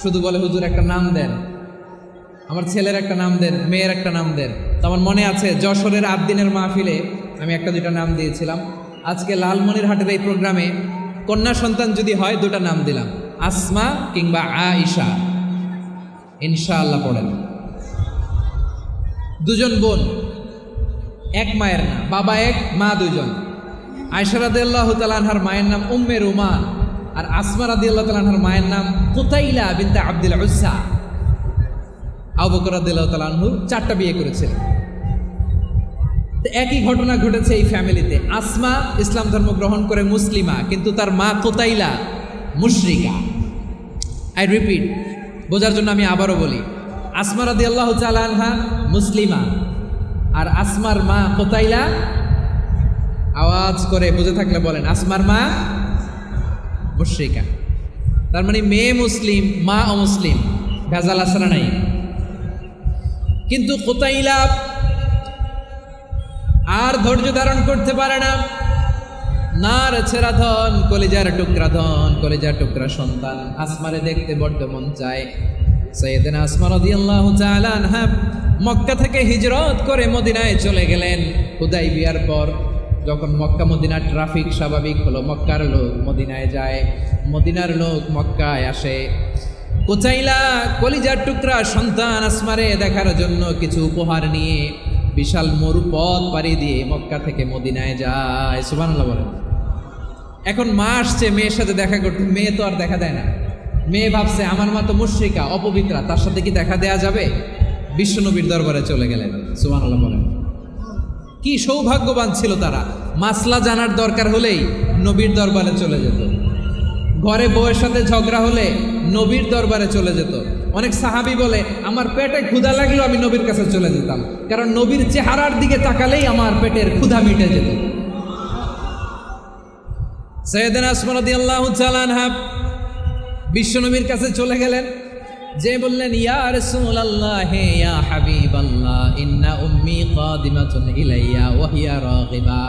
শুধু বলে হুজুর একটা নাম দেন, আমার ছেলের একটা নাম দেন, মেয়ের একটা নাম দেন। তো আমার মনে আছে যশোরের আবদিনের মাহফিলে আমি একটা দুটা নাম দিয়েছিলাম। আজকে লালমনিরহাটের এই প্রোগ্রামে কন্যা সন্তান যদি হয় দুটা নাম দিলাম, আসমা কিংবা আয়েশা। ইনশাআল্লাহ পড়েন। দুজন বোন, এক মায়ের না, বাবা এক মা দুজন। আয়েশা রাদিয়াল্লাহু তাআলা আনহার মায়ের নাম উম্মে রুমান, আর আসমা রাদিয়াল্লাহু তাআলা আনহার মায়ের নাম কুতাইলা বিনতে আব্দুল উজ্জা। আবু বকর রাদিয়াল্লাহু তাআলা আনহু 4টা বিয়ে করেছিলেন। একই ঘটনা ঘটেছে এই ফ্যামিলিতে। আসমা ইসলাম ধর্ম গ্রহণ করে মুসলিমা, কিন্তু তার মা কুতাইলা মুশরিকা। আই রিপিট, বোঝার জন্য আমি আবারও বলি, আসমা রাদিয়াল্লাহু তাআলা আনহা মুসলিমা, আর আসমার মা কুতাইলা, আওয়াজ করে বুঝে থাকলে বলেন, আসমার মা মুশরিকা। তার মানে মেয়ে মুসলিম, মা অমুসলিম, ভেজাল আসরা নাই। কিন্তু কুতাইলা আর ধৈর্য ধারণ করতে পারে না। নার ছেড়া ধন, কলিজার টুকরা ধন, কলিজার টুকরা সন্তান আসমারে দেখতে বড্ড মন চায়। সাইয়েদনা আসমা রাদিয়াল্লাহু তাআলা আনহা মক্কা থেকে হিজরত করে মদিনায় চলে গেলেন। হুদাইবিয়ার পর যখন মক্কা মদিনার ট্রাফিক স্বাভাবিক হলো, মক্কার লোক মদিনায় যায়, মদিনার লোক মক্কায় আসে। কুতাইলা কলিজার টুকরা সন্তান আসমারে দেখার জন্য কিছু উপহার নিয়ে বিশাল মরুপথ পাড়ি দিয়ে মক্কা থেকে মদিনায় যায়। সুবহানাল্লাহ বলেন। এখন মা আসছে মেয়ের সাথে দেখা করতে, মেয়ে তো আর দেখা দেয় না। মেয়ে ভাবছে আমার মা তো মুশরিকা, অপবিত্রা, তার সাথে কি দেখা দেয়া যাবে? বিশ্বনবীর দরবারে চলে গেলেন। সুবহানাল্লাহ বলেন। কি সৌভাগ্যবান ছিল তারা, মাসলা জানার দরকার হলেই নবীর দরবারে চলে যেত। ঘরে বউয়ের সাথে ঝগড়া হলে নবীর দরবারে চলে যেত। অনেক সাহাবী বলে আমার পেটে ক্ষুধা লাগলেও আমি নবীর কাছে চলে যেতাম, কারণ নবীর চেহারার দিকে তাকালেই আমার পেটের ক্ষুধা মিটে যেত। সাইয়েদনা আসমা রাদিয়াল্লাহু তাআলা আনহা বিশ্বনবীর কাছে চলে গেলেন, যে বললেন ইয়া রাসূলুল্লাহ ইয়া হাবিবাল্লাহ ইন্না উম্মি কাদিমাতুন ইলাইয়া ওয়া হিয়া রাগিবা।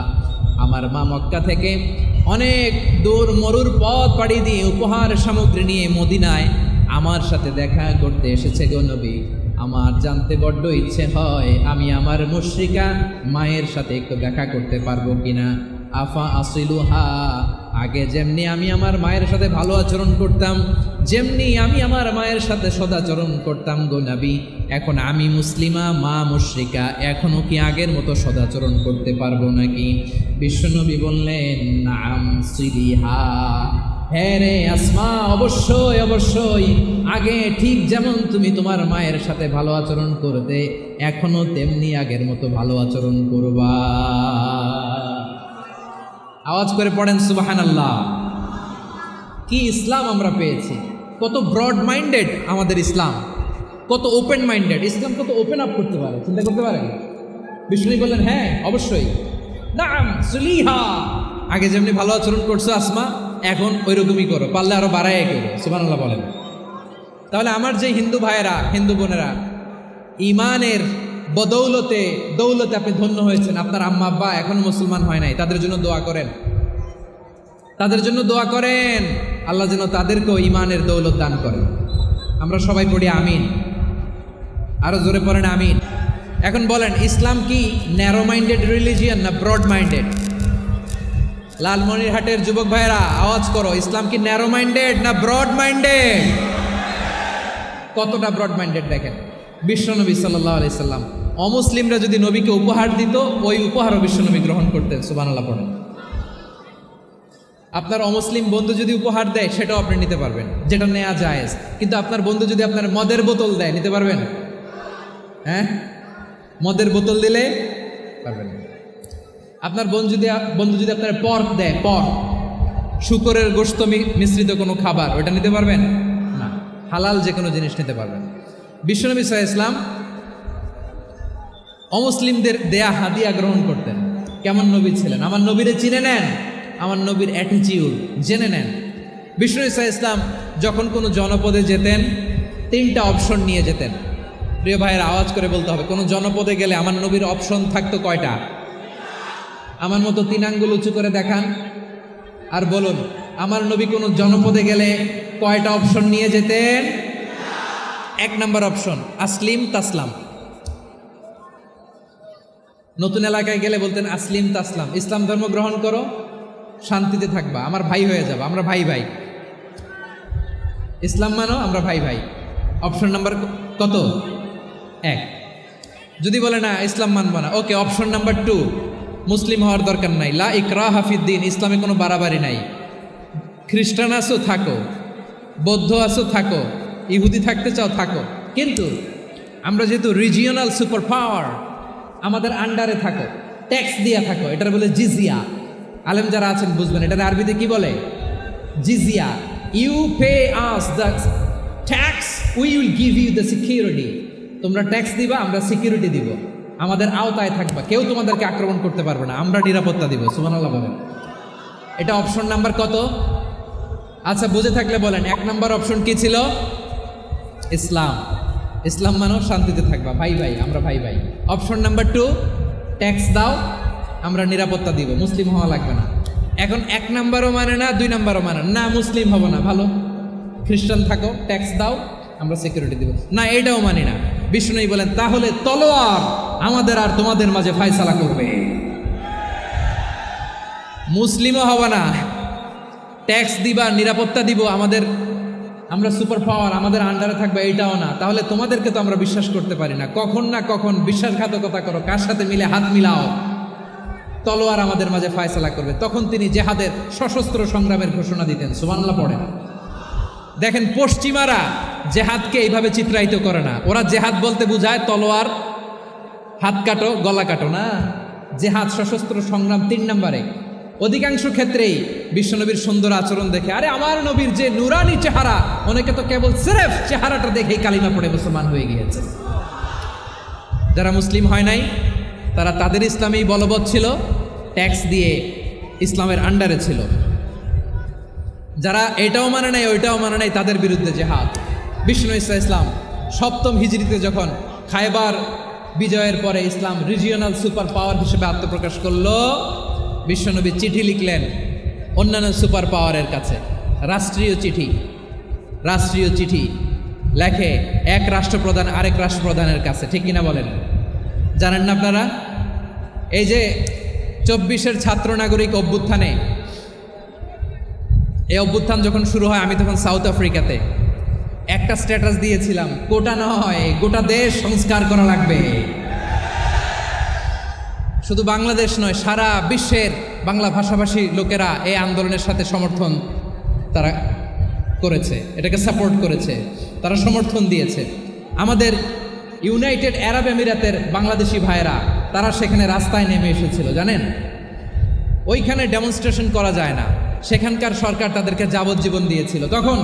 আমার মা মক্কা থেকে অনেক দূর মরুর পথ পাড়ি দিয়ে উপহার সামগ্রী নিয়ে মদিনায় আমার সাথে দেখা করতে এসেছে গো নবী। আমার জানতে বড্ড ইচ্ছে হয় আমি আমার মুশরিকা মায়ের সাথে একটু দেখা করতে পারবো কিনা। আফা আসিলুহা, আগে যেমনি আমি আমার মায়ের সাথে ভালো আচরণ করতাম, যেমনি আমি আমার মায়ের সাথে সদাচরণ করতাম গো নবী, এখন আমি মুসলিমা, মা মুশরিকা, এখনো কি আগের মতো সদাচরণ করতে পারবো নাকি? বিশ্বনবী বললেন নাম সিলিহা, হ্যাঁ রে আসমা, অবশ্যই অবশ্যই, আগে ঠিক যেমন তুমি তোমার মায়ের সাথে ভালো আচরণ করতে, এখনো তেমনি আগের মতো ভালো আচরণ করবা। আওয়াজ করে পড়েন সুবহানাল্লাহ। কি ইসলাম আমরা পেয়েছি! কত ব্রড মাইন্ডেড আমাদের ইসলাম, কত ওপেন মাইন্ডেড ইসলাম, কত ওপেন আপ করতে পারে, চিন্তা করতে পারে। বিষ্ণু বললেন হ্যাঁ অবশ্যই, নাম সুলিহা, আগে যেমনি ভালো আচরণ করছো আসমা, এখন ওই রকমই করো, পারলে আরো বাড়ায় করো। সুবহানাল্লাহ বলেন। তাহলে আমার যে হিন্দু ভাইয়েরা, হিন্দু বোনেরা, ইমানের বদৌলতে দৌলতে আপনি ধন্য হয়েছেন, আপনার আম্মা আব্বা এখনো মুসলমান হয় নাই, তাদের জন্য দোয়া করেন, তাদের জন্য দোয়া করেন, আল্লাহ যেন তাদেরকেও ইমানের দৌলত দান করেন। আমরা সবাই পড়ি আমিন, আরো জোরে পড়েন আমিন। এখন বলেন, ইসলাম কি ন্যারো মাইন্ডেড রিলিজিয়ান না ব্রড মাইন্ডেড? লালমনিরহাটের যুবক ভাইয়েরা আওয়াজ করো, ইসলাম কি ন্যারো মাইন্ডেড না ব্রড মাইন্ডেড? কতটা ব্রড মাইন্ডেড দেখেন। বিশ্বনবী সাল্লাল্লাহু আলাইহি সাল্লাম। অমুসলিমরা যদি নবীকে উপহার দিত, ওই উপহারও বিশ্বনবী গ্রহণ করতেন। সুবহানাল্লাহ পড়েন। আপনার অমুসলিম বন্ধু যদি উপহার দেয়, সেটাও আপনি নিতে পারবেন, যেটা নেওয়া জায়েজ। কিন্তু আপনার বন্ধু যদি আপনার মদের বোতল দেয়, নিতে পারবেন? হ্যাঁ, মদের বোতল দিলে পারবেন না। আপনার বন্ধু যদি আপনার পর্ক দেয়, পর্ক, শূকরের গোশত মিশ্রিত কোনো খাবার, ওটা নিতে পারবেন না। হালাল যে কোনো জিনিস নিতে পারবেন। বিশ্বনবী সাল্লাল্লাহু আলাইহি ওয়াসাল্লাম অমুসলিমদের দেয়া হাদিয়া গ্রহণ করতেন। কেমন নবী ছিলেন? আমার নবীরে চিনে নেন, আমার নবীর অ্যাটিটিউড জেনে নেন। বিশ্বনবী সাল্লাল্লাহু আলাইহি ওয়াসাল্লাম যখন কোনো জনপদে যেতেন, 3টা অপশন নিয়ে যেতেন। প্রিয় ভাইয়ের, আওয়াজ করে বলতে হবে, কোনো জনপদে গেলে আমার নবীর অপশন থাকতো কয়টা? আমার মতো 3 আঙ্গুল উঁচু করে দেখান আর বলুন, আমার নবী কোনো জনপদে গেলে কয়টা অপশন নিয়ে যেতেন? 1 নাম্বার অপশন, আসলিম তাসলাম। নতুন এলাকায় গেলে বলতেন আসলিম তাসলাম, ইসলাম ধর্ম গ্রহণ করো, শান্তিতে থাকবা, আমার ভাই হয়ে যাবা, আমরা ভাই ভাই। ইসলাম মানো, আমরা ভাই ভাই। অপশন নাম্বার কত? 1। যদি বলে না ইসলাম মানবো না, ওকে, অপশন নাম্বার 2, মুসলিম হওয়ার দরকার নাই, লা ইকরাহা ফিদ্দিন, ইসলামে কোনো বাড়াবাড়ি নাই। খ্রিস্টান আসো থাকো, বৌদ্ধ আসো থাকো, ইহুদি থাকতে চাও থাকো, কিন্তু আমরা যেহেতু রিজিওনাল সুপার পাওয়ার, আমাদের আন্ডারে থাকো, ট্যাক্স দিয়া থাকো, এটার বলে জিজিয়া। আলেম যারা আছেন বুঝবেন, এটার আরবিতে কি বলে? জিজিয়া। You pay us the tax, we will give you the security. তোমরা ট্যাক্স দিবা, আমরা সিকিউরিটি দিব, আমাদের আওতায় থাকবা, কেউ তোমাদেরকে আক্রমণ করতে পারবে না, আমরা নিরাপত্তা দিব। সুবহানাল্লাহ বলেন। এটা অপশন নাম্বার কত? আচ্ছা, বুঝে থাকলে বলেন, 1 নাম্বার অপশন কি ছিল? ইসলাম। ইসলাম মানো, শান্তিতে থাকবা, ভাই ভাই, আমরা ভাই ভাই। অপশন নাম্বার 2, ট্যাক্স দাও, আমরা নিরাপত্তা দিব, মুসলিম হওয়া লাগবে না। এখন 1 নাম্বারও মানে না, 2 নাম্বারও মানে না, মুসলিম হব না, ভালো, খ্রিস্টান থাকো, ট্যাক্স দাও, আমরা সিকিউরিটি দিব না, এটাও মানি না। বিষ্ণু বলেন, তাহলে তলোয়ার আমাদের আর তোমাদের মাঝে ফায়সালা করবে। মুসলিমও হবে না, ট্যাক্স দিবা, নিরাপত্তা দিব, আমরা সুপার পাওয়ার, আমাদের আন্ডারে থাকবে, এইটাও না। তাহলে তোমাদেরকে তো আমরা বিশ্বাস করতে পারি না, কখন না কখন বিশ্বাসঘাতকতা করো, কার সাথে মিলে হাত মিলাও, তলোয়ার আমাদের মাঝে ফায়সালা করবে। তখন তিনি জেহাদের সশস্ত্র সংগ্রামের ঘোষণা দিতেন। সুবহানাল্লাহ পড়েন। দেখেন, পশ্চিমারা জেহাদকে এইভাবে চিত্রায়িত করে না। ওরা জেহাদ বলতে বুঝায় তলোয়ার, হাত কাটো, গলা কাটো না। জেহাদ সশস্ত্র সংগ্রাম 3 নম্বরে। অধিকাংশ ক্ষেত্রেই বিশ্বনবীর সুন্দর আচরণ দেখে, আরে আমার নবীর যে নুরানি চেহারা, অনেকে তো কেবল সিরেফ চেহারাটা দেখেই কালিমা পড়ে মুসলমান হয়ে গিয়েছে। যারা মুসলিম হয় নাই, তারা তাদের ইসলামেই বলবৎ ছিল, ট্যাক্স দিয়ে ইসলামের আন্ডারে ছিল। যারা এটাও মানে নাই, ওইটাও মানে নাই, তাদের বিরুদ্ধে জেহাদ। বিষ্ণু ইসলাম 7ম হিজরিতে যখন খায়বার বিজয়ের পরে ইসলাম রিজিওনাল সুপার পাওয়ার হিসেবে আত্মপ্রকাশ করলো, বিশ্বনবী চিঠি লিখলেন অন্যান্য সুপার পাওয়ারের কাছে, রাষ্ট্রীয় চিঠি লেখে এক রাষ্ট্রপ্রধান আরেক রাষ্ট্রপ্রধানের কাছে। ঠিক কিনা বলেন? জানেন না আপনারা? এই যে 24-এর ছাত্র নাগরিক অভ্যুত্থানে, এই অভ্যুত্থান যখন শুরু হয়, আমি তখন সাউথ আফ্রিকাতে একটা স্ট্যাটাস দিয়েছিলাম, কোটা নয়, গোটা দেশ সংস্কার করা লাগবে। শুধু বাংলাদেশ নয়, সারা বিশ্বের বাংলা ভাষাভাষী লোকেরা এই আন্দোলনের সাথে সমর্থন তারা করেছে, এটাকে সাপোর্ট করেছে, তারা সমর্থন দিয়েছে। আমাদের ইউনাইটেড আরব আমিরাতের বাংলাদেশি ভাইয়েরা, তারা সেখানে রাস্তায় নেমে এসেছিল, জানেন? ওইখানে ডেমনস্ট্রেশন করা যায় না, সেখানকার সরকার তাদেরকে যাবজ্জীবন দিয়েছিল। তখন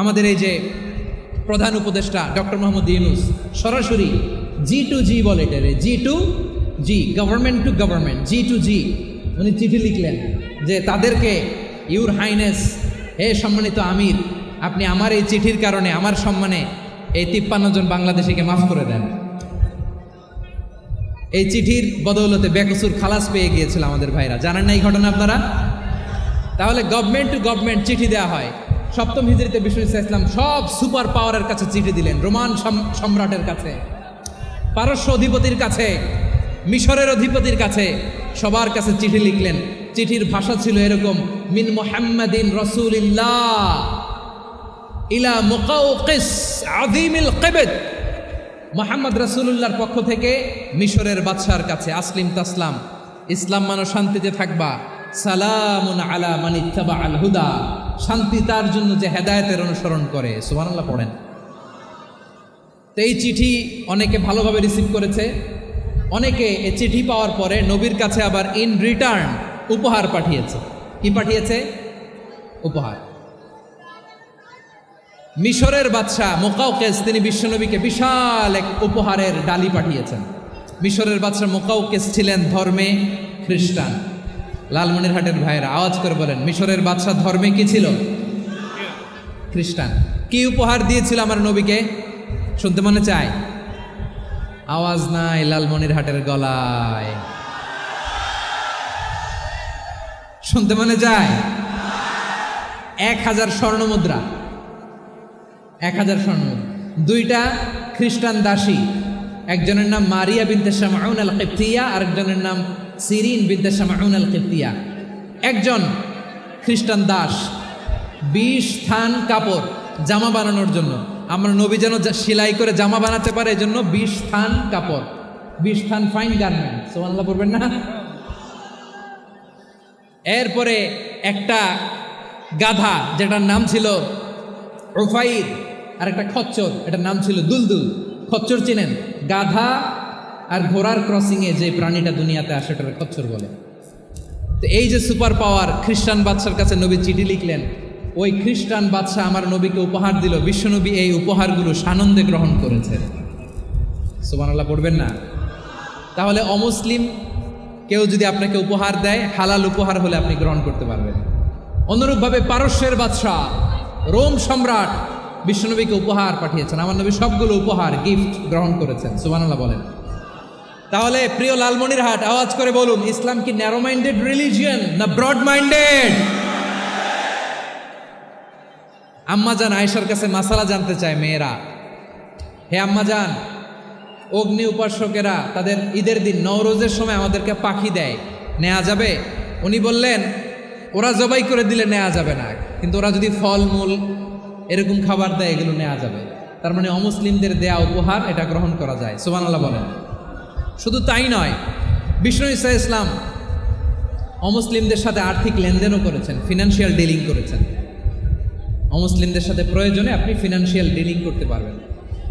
আমাদের এই যে প্রধান উপদেষ্টা ডক্টর মোহাম্মদ ইউনূস সরাসরি G2G বলে, এটারে G2G, government to government, G2G, উনি চিঠি লিখলেন যে তাদেরকে, ইউর হাইনেস, হে সম্মানিত আমির, আপনি আমার এই চিঠির কারণে আমার সম্মানে এই 53 জন বাংলাদেশিকে মাফ করে দেন। এই চিঠির বদৌলতে বেকসুর খালাস পেয়ে গিয়েছিল আমাদের ভাইরা। জানেন না এই ঘটনা আপনারা? তাহলে গভর্নমেন্ট টু গভর্নমেন্ট চিঠি দেওয়া হয়। 7ম হিজরিতে বিষ্ণু ইসলাম সব সুপার পাওয়ারের কাছে চিঠি দিলেন, রোমান সম্রাটের কাছে, পারস্য অধিপতির কাছে, মিশরের অধিপতির কাছে, সবার কাছে চিঠি লিখলেন। চিঠির ভাষা ছিল এরকম, মিন মুহাম্মাদিন রাসূলিল্লাহ ইলা মুকাউকিস আযীমিল কিবত মোহাম্মদ রাসূলুল্লাহর পক্ষ থেকে মিশরের বাদশার কাছে আসলিম তাসলাম, ইসলাম মানো শান্তিতে থাকবা, সালামুন আলা মান ইত্তাবা আল হুদা, শান্তি তার জন্য যে হেদায়েতের অনুসরণ করে। সুবহানাল্লাহ পড়েন। তো এই চিঠি অনেকে ভালোভাবে রিসিভ করেছে, অনেকে এই চিঠি পাওয়ার পরে নবীর কাছে আবার ইন রিটার্ন উপহার পাঠিয়েছে। কি পাঠিয়েছে? উপহার। মিশরের বাদশাহ মুকাউকেস তিনি বিশ্বনবীকে বিশাল এক উপহারের ডালি পাঠিয়েছেন। মিশরের বাদশাহ মুকাউকেস ছিলেন ধর্মে খ্রিস্টান। লালমনিরহাটের ভাইয়েরা আওয়াজ করে বলেন, মিশরের বাদশাহ ধর্মে কি ছিল? খ্রিস্টান। কি উপহার দিয়েছিল আমার নবীকে? শুনতে মনে চায়? আওয়াজ নাই লালমনিরহাটের গলায়। শুনতে মনে চায়? 1000 স্বর্ণমুদ্রা। 1000 স্বর্ণমুদ্রা। 2টা খ্রিস্টান দাসী, একজনের নাম মারিয়া বিনতে শামউন আল কিবতিয়া, আরেকজনের নাম সিরিন বিনতে শামউন আল কিবতিয়া। একজন খ্রিস্টান দাস 20 থান কাপড় জামা বানানোর জন্য, আমরা নবী যেন সেলাই করে জামা বানাতে পারে এজন্য 20 থান কাপড়, 20 থান ফাইন গার্মেন্ট। সুবহানাল্লাহ পড়বেন না? এরপরে একটা গাধা যেটার নাম ছিল উফাইর, আর একটা খচ্চর, এটার নাম ছিল দুলদুল। খচ্চর চিনেন? গাধা আর ঘোড়ার ক্রসিংয়ে যে প্রাণীটা দুনিয়াতে আসে সেটার খচ্চর বলে। তো এই যে সুপার পাওয়ার খ্রিস্টান বাদশার কাছে নবী চিঠি লিখলেন, ওই খ্রিস্টান বাদশাহ আমার নবীকে উপহার দিল। বিশ্বনবী এই উপহারগুলো সানন্দে গ্রহণ করেছে। সুবহানাল্লাহ পড়বেন না? তাহলে অমুসলিম কেউ যদি আপনাকে উপহার দেয়, হালাল উপহার হলে আপনি গ্রহণ করতে পারবেন। অনুরূপভাবে পারস্যের বাদশাহ, রোম সম্রাট বিশ্বনবীকে উপহার পাঠিয়েছেন। আমার নবী সবগুলো উপহার গিফট গ্রহণ করেছেন। সুবহানাল্লাহ বলেন। তাহলে প্রিয় লালমনিরহাট আওয়াজ করে বলুন, ইসলাম কি ন্যারো মাইন্ডেড রিলিজিয়ন না ব্রড মাইন্ডেড? আম্মাজান আয়েশার কাছে মাসালা জানতে চায় মেয়েরা, হে আম্মাজান, অগ্নি উপাসকেরা তাদের ঈদের দিন নওরোজের সময় আমাদেরকে পাখি দেয়, নেওয়া যাবে? উনি বললেন, ওরা জবাই করে দিলে নেওয়া যাবে না, কিন্তু ওরা যদি ফলমূল এরকম খাবার দেয় এগুলো নেওয়া যাবে। তার মানে অমুসলিমদের দেয়া উপহার এটা গ্রহণ করা যায়। সুবহানাল্লাহ বলেন। শুধু তাই নয়, বিষ্ণু ঈসা ইসলাম অমুসলিমদের সাথে আর্থিক লেনদেনও করেছেন, ফিনান্সিয়াল ডিলিং করেছেন। অমুসলিমদের সাথে প্রয়োজনে আপনি ফিনান্সিয়াল ডিলিং করতে পারবেন।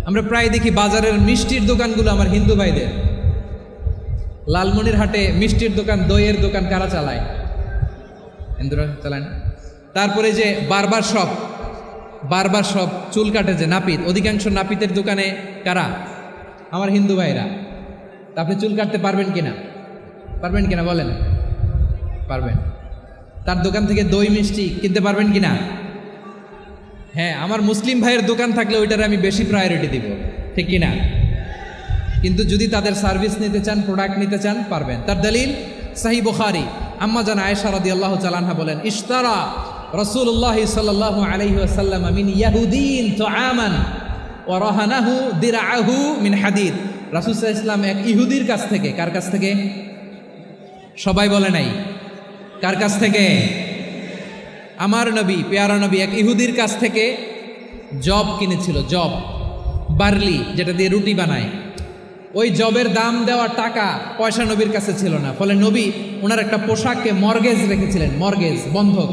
আমরা প্রায় দেখি বাজারের মিষ্টির দোকানগুলো আমার হিন্দু ভাইদের। লালমনিরহাটে মিষ্টির দোকান, দইয়ের দোকান কারা চালায়? হিন্দুরা চালায় না? তারপরে যে বারবার শপ, চুল কাটে যে নাপিত, অধিকাংশ নাপিতের দোকানে কারা? আমার হিন্দু ভাইরা। তা আপনি চুল কাটতে পারবেন কিনা? পারবেন কিনা বলেন? পারবেন। তার দোকান থেকে দই মিষ্টি কিনতে পারবেন কিনা? হ্যাঁ, আমার মুসলিম ভাইয়ের দোকান থাকলে ওইটারে আমি বেশি প্রায়োরিটি দিব, ঠিক কিনা? কিন্তু যদি তাদের সার্ভিস নিতে চান, প্রোডাক্ট নিতে চান, পারবেন। তার দলিল সহিহ বুখারী, আম্মা জান আয়েশা রাদিয়াল্লাহু তাআলা আনহা বলেন, ইশতারা রাসূলুল্লাহ সাল্লাল্লাহু আলাইহি ওয়াসাল্লাম মিন ইয়াহুদিন তুআমান ওয়া রাহানাহু দিরআহু মিন হাদিদ। রাসূল সাল্লাল্লাহু আলাইহি ওয়াসাল্লাম এক ইহুদির কাছ থেকে, কার কাছ থেকে? সবাই বলে নাই কার কাছ থেকে? আমার নবী, পেয়ারা নবী এক ইহুদির কাছ থেকে জব কিনেছিল। জব, বার্লি, যেটা দিয়ে রুটি বানায়। ওই জবের দাম দেওয়ার টাকা পয়সা নবীর কাছে ছিল না। ফলে নবী ওনার একটা পোশাককে মর্গেজ রেখেছিলেন, মর্গেজ, বন্ধক,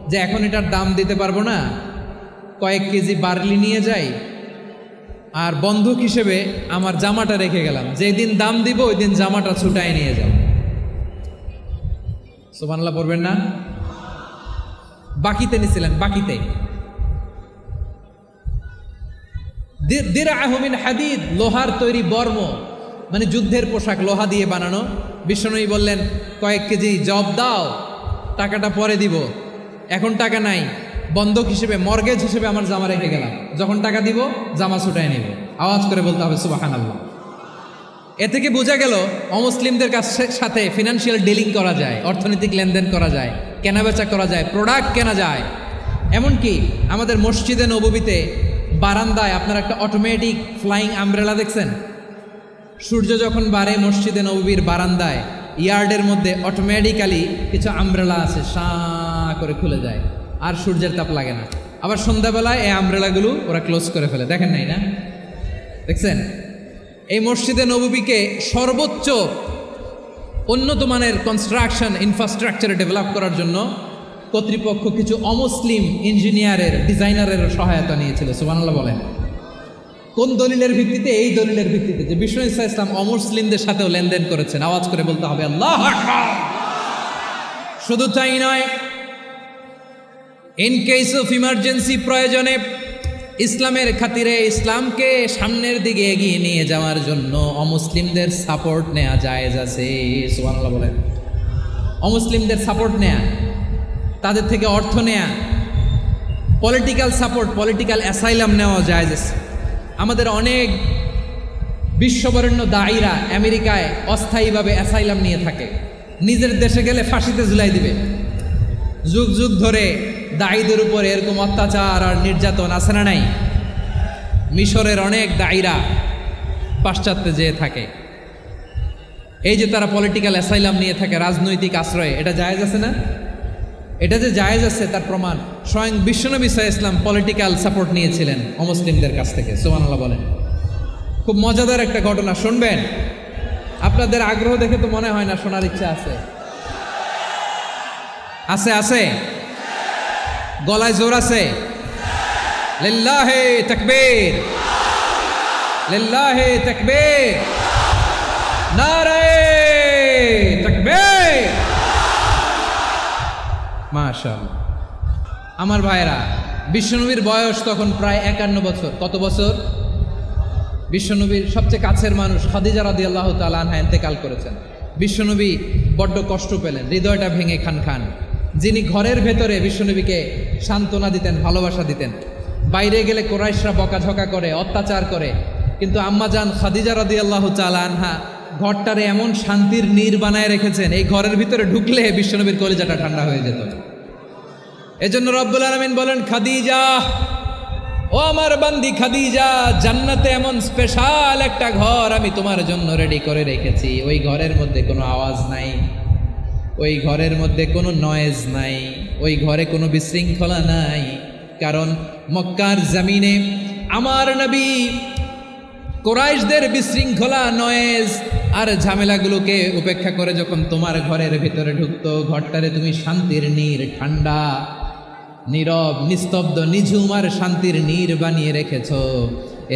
যে এখন এটার দাম দিতে পারবো না, কয়েক কেজি বার্লি নিয়ে যাই আর বন্ধক হিসেবে আমার জামাটা রেখে গেলাম, যেদিন দাম দিব ওই দিন জামাটা ছুটায় নিয়ে যাও। সুবহানাল্লাহ পড়বেন না? বাকিতে নিছিলেন, বাকিতে। দিরআহু মিন হাদিদ, লোহার তৈরি বর্ম, মানে যুদ্ধের পোশাক, লোহা দিয়ে বানানো। বিশ্বনবী বললেন, কয়েক কেজি জব দাও, টাকাটা পরে দিব, এখন টাকা নাই, বন্ধক হিসেবে, মর্গেজ হিসেবে আমার জামা রেখে গেলাম, যখন টাকা দিব জামা ছুটায় নেব। আওয়াজ করে বলতে হবে সুবহানাল্লাহ। এ থেকে বোঝা গেল অমুসলিমদের সাথে ফিনান্সিয়াল ডিলিং করা যায়, অর্থনৈতিক লেনদেন করা যায়, কেনাবেচা করা যায়, প্রোডাক্ট কেনা যায়। এমনকি আমাদের মসজিদে নববীতে বারান্দায় আপনার একটা অটোমেটিক ফ্লাইং আমব্রেলা দেখছেন? সূর্য যখন বাড়ে মসজিদে নববীর বারান্দায় ইয়ার্ডের মধ্যে অটোমেটিক্যালি কিছু আমব্রেলা আছে, শাঁ করে খুলে যায়, আর সূর্যের তাপ লাগে না। আবার সন্ধ্যাবেলায় এই আমব্রেলাগুলো ওরা ক্লোজ করে ফেলে, দেখেন নাই না? দেখছেন? এই মসজিদে নববীকে সর্বোচ্চ উন্নত মানের কনস্ট্রাকশন ইনফ্রাস্ট্রাকচারে ডেভেলপ করার জন্য কর্তৃপক্ষ কিছু অমুসলিম ইঞ্জিনিয়ারের ডিজাইনারের সহায়তা নিয়েছিল। সুবহানাল্লাহ বলেন। কোন দলিলের ভিত্তিতে? এই দলিলের ভিত্তিতে যে বিষ্ণু ঈসা ইসলাম অমুসলিমদের সাথেও লেনদেন করেছেন। আওয়াজ করে বলতে হবে আল্লাহু আকবার। শুধু তাই নয়, ইন কেস অফ ইমার্জেন্সি, প্রয়োজনে ইসলামের খাতিরে ইসলামকে সামনের দিকে এগিয়ে নিয়ে যাওয়ার জন্য অমুসলিমদের সাপোর্ট নেওয়া জায়েজ আছে। সুবহানাল্লাহ বলেন। অমুসলিমদের সাপোর্ট নেয়া, তাদের থেকে অর্থ নেয়া, পলিটিক্যাল সাপোর্ট, পলিটিক্যাল অ্যাসাইলাম নেওয়া জায়েজ আছে। আমাদের অনেক বিশ্ববরেণ্য দায়ীরা আমেরিকায় অস্থায়ীভাবে অ্যাসাইলাম নিয়ে থাকে, নিজের দেশে গেলে ফাঁসিতে ঝুলাই দিবে। যুগ যুগ ধরে দায়ীদের উপর এরকম অত্যাচার আর নির্যাতন আছে না নাই? মিশরের অনেক দায়ীরা পাশ্চাত্যে যেয়ে থাকে। এই যে তারা পলিটিক্যাল অ্যাসাইলাম নিয়ে থাকে, রাজনৈতিক আশ্রয়ে, এটা জায়েজ আছে না? এটা যে জায়েজ আছে তার প্রমাণ স্বয়ং বিশ্বনবী সাল্লাল্লাহু আলাইহি ওয়াসাল্লাম পলিটিক্যাল সাপোর্ট নিয়েছিলেন অমুসলিমদের কাছ থেকে। সুবহানাল্লাহ বলেন। খুব মজাদার একটা ঘটনা, শুনবেন? আপনাদের আগ্রহ দেখে তো মনে হয় না শোনার ইচ্ছা আছে। আছে আছে, গলায় জোর আছে। লিল্লাহে তাকবীর, লিল্লাহে তাকবীর, নারে তাকবীর। মাশাআল্লাহ। আমার ভাইরা, বিশ্বনবীর বয়স তখন প্রায় 51 বছর। কত বছর? বিশ্বনবীর সবচেয়ে কাছের মানুষ খাদিজা রাদিয়াল্লাহু তাআলা আনহা ইন্তেকাল করেছেন। বিশ্বনবী বড্ড কষ্ট পেলেন, হৃদয়টা ভেঙে খান খান। যিনি ঘরের ভেতরে বিশ্বনবীকে সান্ত্বনা দিতেন, ভালোবাসা দিতেন, বাইরে গেলে কোরাইশরা বকাঝকা করে, অত্যাচার করে, কিন্তু আম্মাজান খাদিজা রাদিয়াল্লাহু তাআলা আনহা ঘরটারে এমন শান্তির নীড় বানায় রেখেছেন, এই ঘরের ভিতরে ঢুকলে বিশ্বনবীর কলিজাটা ঠান্ডা হয়ে যেত। এজন্য রব্বুল আলামিন বলেন, খাদিজা, ও আমার বান্দি খাদিজা, জান্নাতে এমন স্পেশাল একটা ঘর আমি তোমার জন্য রেডি করে রেখেছি। ওই ঘরের মধ্যে কোনো আওয়াজ নাই, ওই ঘরের মধ্যে কোনো নয়েজ নাই, ওই ঘরে কোনো বিশৃঙ্খলা নাই। কারণ মক্কার জমিনে আমার নবী কুরাইশদের বিশৃঙ্খলা, নয়েজ আর ঝামেলাগুলোকে উপেক্ষা করে যখন তোমার ঘরের ভিতরে ঢুকতো, ঘরটারে তুমি শান্তির নীড়, ঠান্ডা, নীরব, নিস্তব্ধ, নিঝুম আর শান্তির নীড় বানিয়ে রেখেছ।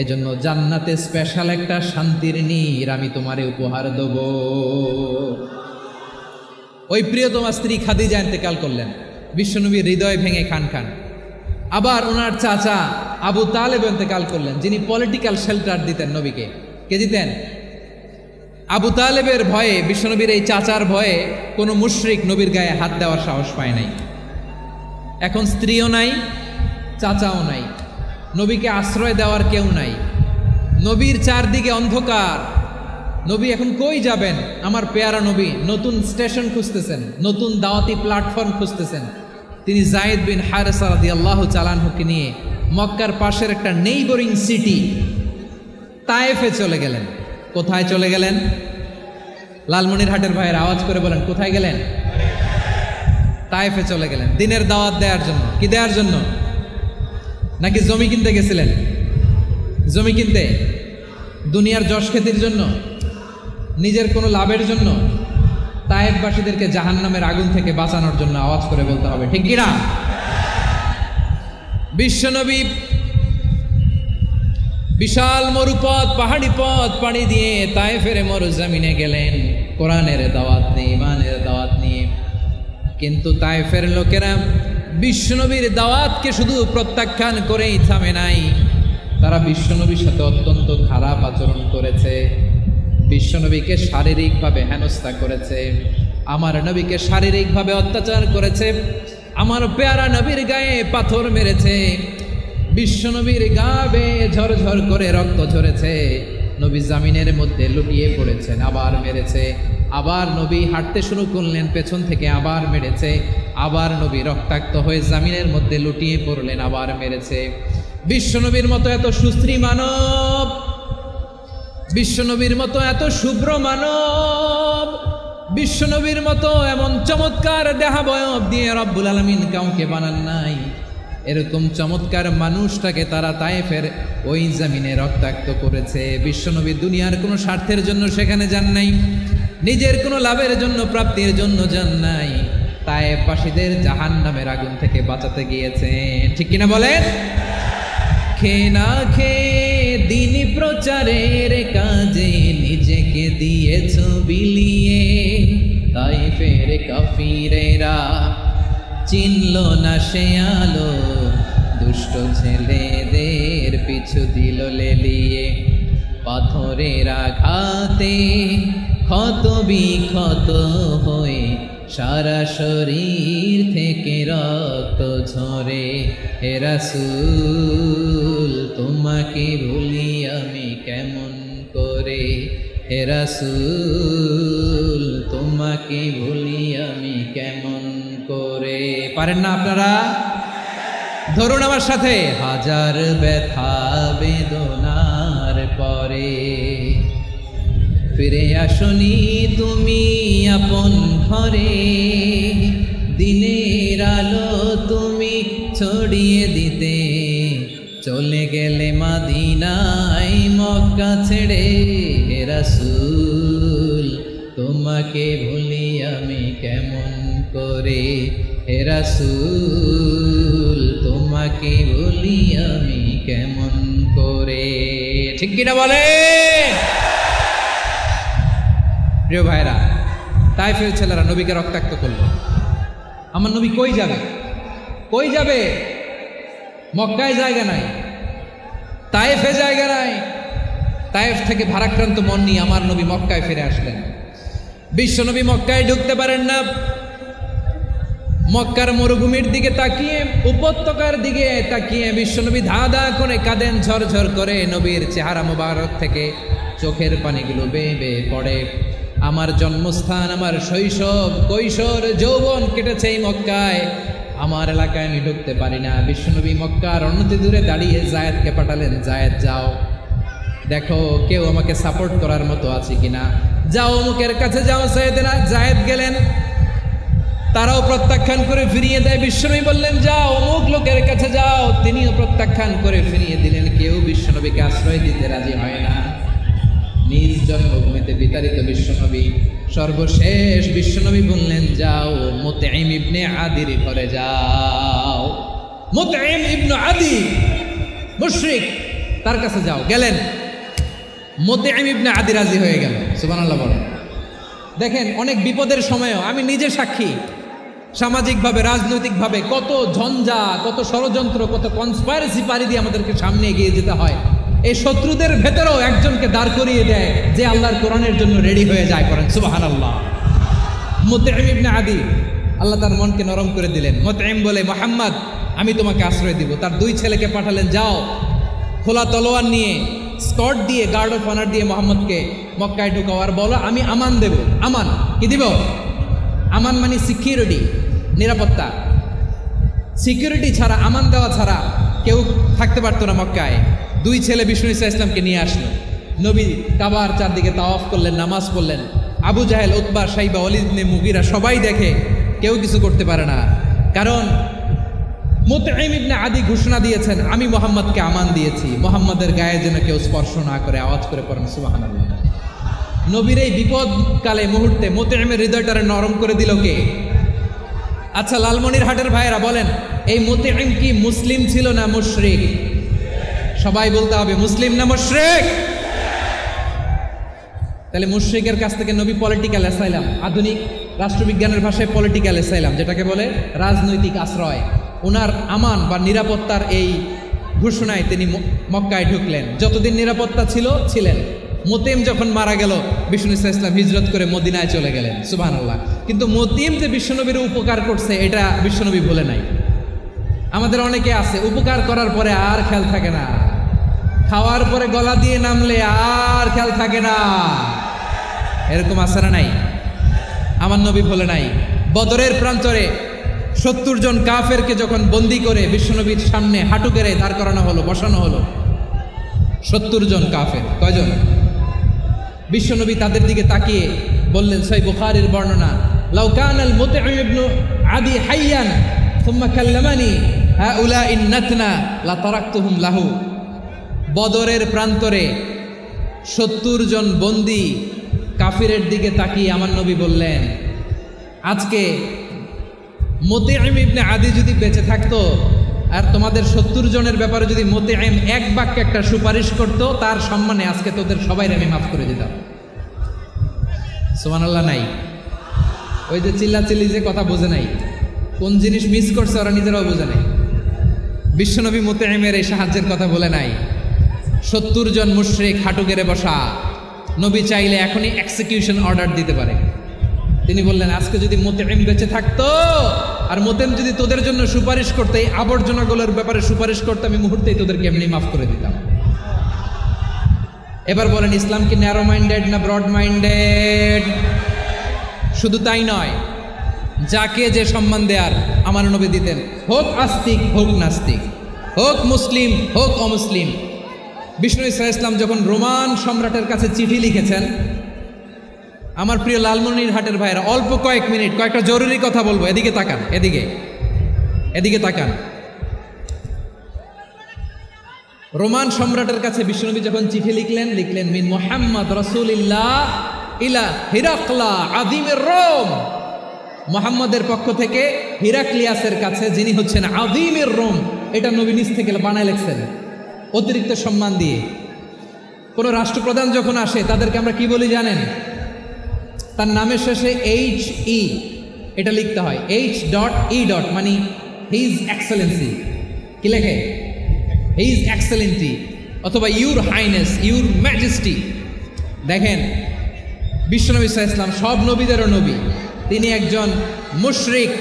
এজন্য জান্নাতে স্পেশাল একটা শান্তির নীড় আমি তোমারে উপহার দেব। ওই প্রিয়তমা স্ত্রী খাদিজা ইন্তেকাল করলেন, বিশ্বনবীর হৃদয় ভেঙে খান খান। আবার ওনার চাচা আবু তালেব ইন্তেকাল করলেন, যিনি পলিটিক্যাল শেল্টার দিতেন নবীকে। কে দিতেন? আবু তালেবের ভয়ে, বিশ্বনবীর এই চাচার ভয়ে কোনো মুশরিক নবীর গায়ে হাত দেওয়ার সাহস পায় নাই। এখন স্ত্রীও নাই, চাচাও নাই, নবীকে আশ্রয় দেওয়ার কেউ নাই। নবীর চারদিকে অন্ধকার। নবী এখন কই যাবেন? আমার পেয়ারা নবী নতুন স্টেশন খুঁজতেছেন, নতুন দাওয়াতি প্ল্যাটফর্ম খুঁজতেছেন। তিনি যায়েদ বিন হারেসা রাদিয়াল্লাহু তাআলা আনহুকে নিয়ে মক্কার পাশের একটা নেইবরিং সিটি তায়েফে চলে গেলেন। কোথায় চলে গেলেন? লালমনিরহাটের ভাইয়ের আওয়াজ করে বলেন, কোথায় গেলেন? তায়েফে চলে গেলেন দিনের দাওয়াত দেওয়ার জন্য। কি দেওয়ার জন্য? নাকি জমি কিনতে গেছিলেন? জমি কিনতে, দুনিয়ার যশ খ্যাতির জন্য, নিজের কোনো লাভের জন্য? তায়েফবাসীদেরকে জাহান্নামের আগুন থেকে বাঁচানোর জন্য। আওয়াজ করে বলতে হবে ঠিক কিনা? বিশ্বনবী বিশাল মরুপথ, পাহাড়ি পথ পাড়ি দিয়ে তায়েফের মরুজমিনে গেলেন কোরআনের দাওয়াত নিয়ে, ইমানের দাওয়াত নিয়ে। কিন্তু তায়েফের লোকেরা বিশ্বনবীর দাওয়াতকে শুধু প্রত্যাখ্যান করেই থামে নাই, তারা বিশ্বনবীর সাথে অত্যন্ত খারাপ আচরণ করেছে। বিশ্বনবীকে শারীরিকভাবে হেনস্থা করেছে, আমার নবীকে শারীরিকভাবে অত্যাচার করেছে, আমার পেয়ারা নবীর গায়ে পাথর মেরেছে, বিশ্বনবীর গা বেয়ে ঝরঝর করে রক্ত ঝরেছে, নবী জামিনের মধ্যে লুটিয়ে পড়েছেন, আবার মেরেছে, আবার নবী হাঁটতে শুরু করলেন, পেছন থেকে আবার মেরেছে, আবার নবী রক্তাক্ত হয়ে জামিনের মধ্যে লুটিয়ে পড়লেন, আবার মেরেছে। বিশ্বনবীর মতো এত সুশ্রী মানব, বিশ্বনবীর মতো এত শুভ্র মানব, বিশ্বনবীর মতো এমন চমৎকার দেহাবয়ব দিয়ে রব্বুল আলামিন কাউকে বানান নাই। এরকম চমৎকার মানুষটাকে তারা তায়েফের ওই জমিনে রক্তাক্ত করেছে। বিশ্বনবী দুনিয়ার কোনো স্বার্থের জন্য সেখানে যান নাই, নিজের কোনো লাভের জন্য, প্রাপ্তির জন্য যান নাই, তায়েফবাসীদের জাহান্নামের আগুন থেকে বাঁচাতে গিয়েছেন। ঠিক কিনা বলেন? খেয়ে না খেয়ে দিন প্রচারের কাজে নিজেকে দিয়েছ বিলিয়ে, তায়েফের কাফিরেরা চিনল না সে আলো, দুষ্ট ছেলেদের পিছু দিল লেলিয়ে। পাথরের আঘাতে ক্ষত বিক্ষত হয়ে সারা শরীর থেকে রক্ত ঝরে। হে রাসূল তোমাকে ভুলি আমি কেমন করে, হে রাসূল তোমাকে ভুলি আমি কেমন করে। পারেন না আপনারা? ধরুন আমার সাথে। হাজার ব্যথা বেদনার পরে ফিরে আসনি তুমি আপন ঘরে, দিনের আলো তুমি ছড়িয়ে দিতে চলে গেলে মদিনায় মক্কা ছেড়ে। হে রাসূল তোমাকে ভুলি আমি কেমন করে, হে রাসূল তোমাকে ভুলি আমি কেমন করে। ঠিক কিনা বলে? প্রিয় ভাইরা, তায়েফের ছেলেরা নবীকে রক্তাক্ত করলো। আমার নবী কই যাবে? কই যাবে? মক্কায় জায়গা নাই, তায়েফে জায়গা নাই। তায়েফ থেকে ভারাক্রান্ত মন নিয়ে আমার নবী মক্কায় ফিরে আসলেন। বিশ্ব নবী মক্কায় ঢুকতে পারেন না। মক্কার মরুভূমির দিকে তাকিয়ে, উপত্যকার দিকে তাকিয়ে বিশ্বনবী ধা ধা করে কাঁদেন, ঝরঝর করে। নবীর চেহারা মোবারক থেকে চোখের পানিগুলো বেয়ে বেয়ে পড়ে। আমার জন্মস্থান, আমার শৈশব, কৈশোর, যৌবন কেটেছে এই মক্কায়, আমার এলাকায় আমি ঢুকতে পারি না। বিশ্বনবী মক্কার অনতি দূরে দাঁড়িয়ে জায়েদকে পাঠালেন, জায়েদ যাও দেখো কেউ আমাকে সাপোর্ট করার মতো আছে কিনা, যাও অমুকের কাছে যাও। জায়েদ গেলেন, তারাও প্রত্যাখ্যান করে ফিরিয়ে দেয়। বিশ্বনবী বললেন যাও অমুক লোকের কাছে যাও, তিনিও প্রত্যাখ্যান করে ফিরিয়ে দিলেন। কেউ বিশ্বনবীকে আশ্রয় দিতে রাজি হয় না। নিজ জন্মভূমিতে বিতাড়িত বিশ্বনবী, সর্বশেষ বিশ্বনবী বললেন যাও মুতঈম ইবনে আদির ঘরে যাও। মুতঈম ইবনে আদি মুশরিক, তার কাছে যাও। গেলেন, মুতঈম ইবনে আদি রাজি হয়ে গেল। সুবহানাল্লাহ বলেন। দেখেন, অনেক বিপদের সময়ও আমি নিজে সাক্ষী, সামাজিকভাবে, রাজনৈতিকভাবে কত ঝঞ্ঝা, কত ষড়যন্ত্র, কত কনস্পাইরেসি পাড়ি দিয়ে আমাদেরকে সামনে এগিয়ে যেতে হয়। এই শত্রুদের ভেতরেও একজনকে দাঁড় করিয়ে দেয় যে আল্লাহর কোরআনের জন্য রেডি হয়ে যায়। করেন সুবহানাল্লাহ। মুতঈম ইবনে আদি, আল্লাহ তার মনকে নরম করে দিলেন। মুতঈম বলে, মুহাম্মদ আমি তোমাকে আশ্রয় দিব। তার দুই ছেলেকে পাঠালেন, যাও খোলা তলোয়ার নিয়ে, স্কট দিয়ে, গার্ড অফ অনার দিয়ে মোহাম্মদকে মক্কায় ঢুকাও, আর বলো আমি আমান দেব। আমান কি দিব? আমান মানে সিকিউরিটি, নিরাপত্তা। সিকিউরিটি ছাড়া, আমান দেওয়া ছাড়া কেউ থাকতে পারতো না মক্কায়। দুই ছেলে বিষ্ণু ইসা ইসলামকে নিয়ে আসলো। নবী কাবার চারদিকে তাওয়াফ করলেন, নামাজ পড়লেন। আবু জাহেল, উতবা, শাইবা, ওয়ালিদ ইবনে মুগীরা সবাই দেখে, কেউ কিছু করতে পারে না। কারণ মুতঈম ইবনে আদি ঘোষণা দিয়েছেন আমি মুহাম্মদকে আমান দিয়েছি, মুহাম্মদের গায়ে যেন কেউ স্পর্শ না করে। আওয়াজ করে পড়েন সুবহানাল্লাহ। নবীর এই বিপদকালে মুহূর্তে মুতঈমের হৃদয়টারে নরম করে দিল কে? আচ্ছা, লালমনিরহাটের ভাইয়েরা বলেন, এই মুতঈম কি মুসলিম ছিল না মুশরিক? সবাই বলতে হবে মুসলিম না মুশরিক? তাহলে মুশরিকের কাছ থেকে নবী পলিটিক্যাল অ্যাসাইলাম, আধুনিক রাষ্ট্রবিজ্ঞানের ভাষায় পলিটিক্যাল অ্যাসাইলাম, যেটাকে বলে রাজনৈতিক আশ্রয়, ওনার আমান বা নিরাপত্তার এই ঘোষণায় তিনি মক্কায় ঢুকলেন। যতদিন নিরাপত্তা ছিলেন। মুতঈম যখন মারা গেল, বিষ্ণু ইসা ইসলাম হিজরত করে মদিনায় চলে গেলেন। সুবহানাল্লাহ। কিন্তু মুতঈম যে বিশ্বনবীর উপকার করছে এটা বিশ্বনবী ভুলে নাই। আমাদের অনেকে আছে উপকার করার পরে আর খেয়াল থাকে না, খাওয়ার পরে গলা দিয়ে নামলে আর খেয়াল থাকে না। এরকম আছে না নাই? আমার নবী ভুলে নাই। বদরের প্রান্তরে 70 জন কাফেরকে যখন বন্দি করে বিশ্বনবীর সামনে হাঁটু গেড়ে দাঁড় করানো হলো, বসানো হলো, 70 জন কাফের। কয়জন? বিশ্বনবী তাদের দিকে তাকিয়ে বললেন, সহিহ বুখারীর বর্ণনা, লাউ কানাল মুতঈম ইবনে আদি হাইয়ান সুম্মা কাল্লামানি হাউলা ইন্নাতনা লা তারাকতুহুম লাহু। বদরের প্রান্তরে 70 জন বন্দী কাফিরের দিকে তাকিয়ে আমার নবী বললেন, আজকে মুতিঈম ইবনে আদি যদি বেঁচে থাকতো আর তোমাদের 70 জনের ব্যাপারে যদি মুতিঈম এক বাক্যে একটা সুপারিশ করত, তার সম্মানে আজকে তোদের সবাই আমি মাফ করে দিতাম। সুবহানাল্লাহ নাই? ওই যে চিল্লাচিল্লি যে কথা বোঝে নাই, কোন জিনিস মিস করছে ওরা নিজেরাও বোঝে নাই। বিশ্বনবী মুতিঈমের এই সাহায্যের কথা বলে নাই। 70 জন মুশরিক হাঁটু গেড়ে বসা, নবী চাইলে এখনই এক্সিকিউশন অর্ডার দিতে পারে। তিনি বললেন, আজকে যদি মুতিঈম বেঁচে থাকতো আর মুতিঈম যদি তোদের জন্য সুপারিশ করতে, এই আবর্জনাগুলোর ব্যাপারে সুপারিশ করতে, আমি মুহূর্তেই তোদেরকে এমনি মাফ করে দিতাম। এবার বলেন, ইসলাম কি ন্যারো মাইন্ডেড না ব্রড মাইন্ডেড? শুধু তাই নয়, যাকে যে সম্মান দেয়ার আমার নবী দিতেন, হোক আস্তিক হোক নাস্তিক, হোক মুসলিম হোক অমুসলিম। বিষ্ণু ইসলাম যখন রোমান সম্রাটের কাছে চিঠি লিখেছেন, আমার প্রিয় লালমনিরহাটের ভাইয়েরা, অল্প কয়েক মিনিট কয়েকটা জরুরি কথা বলবো, এদিকে তাকান, এদিকে তাকান। রোমান সম্রাটের কাছে বিশ্বনবী যখন চিঠি লিখলেন মিন মুহাম্মদ রাসূলিল্লাহ ইলা হিরাকলা আযীমের রোম। মুহাম্মদের পক্ষ থেকে হিরাক্লিয়াসের কাছে, যিনি হচ্ছেন আযীমের রোম। এটা নবী নিজ থেকে বানায় লিখছেন অতিরিক্ত সম্মান দিয়ে। কোনো রাষ্ট্রপ্রধান যখন আসে তাদেরকে আমরা কি বলি জানেন? তার নামের শেষে HE এটা লিখতে হয়, H.E. মানে হিজ এক্সেলেন্সি। কি লেখে? হিজ এক্সেলেন্সি, অথবা ইউর হাইনেস, ইউর ম্যাজেস্টি। দেখেন, বিশ্বনবী সাল্লাল্লাহু আলাইহি ওয়াসাল্লাম সব নবীদেরও নবী। তিনি একজন মুশরিক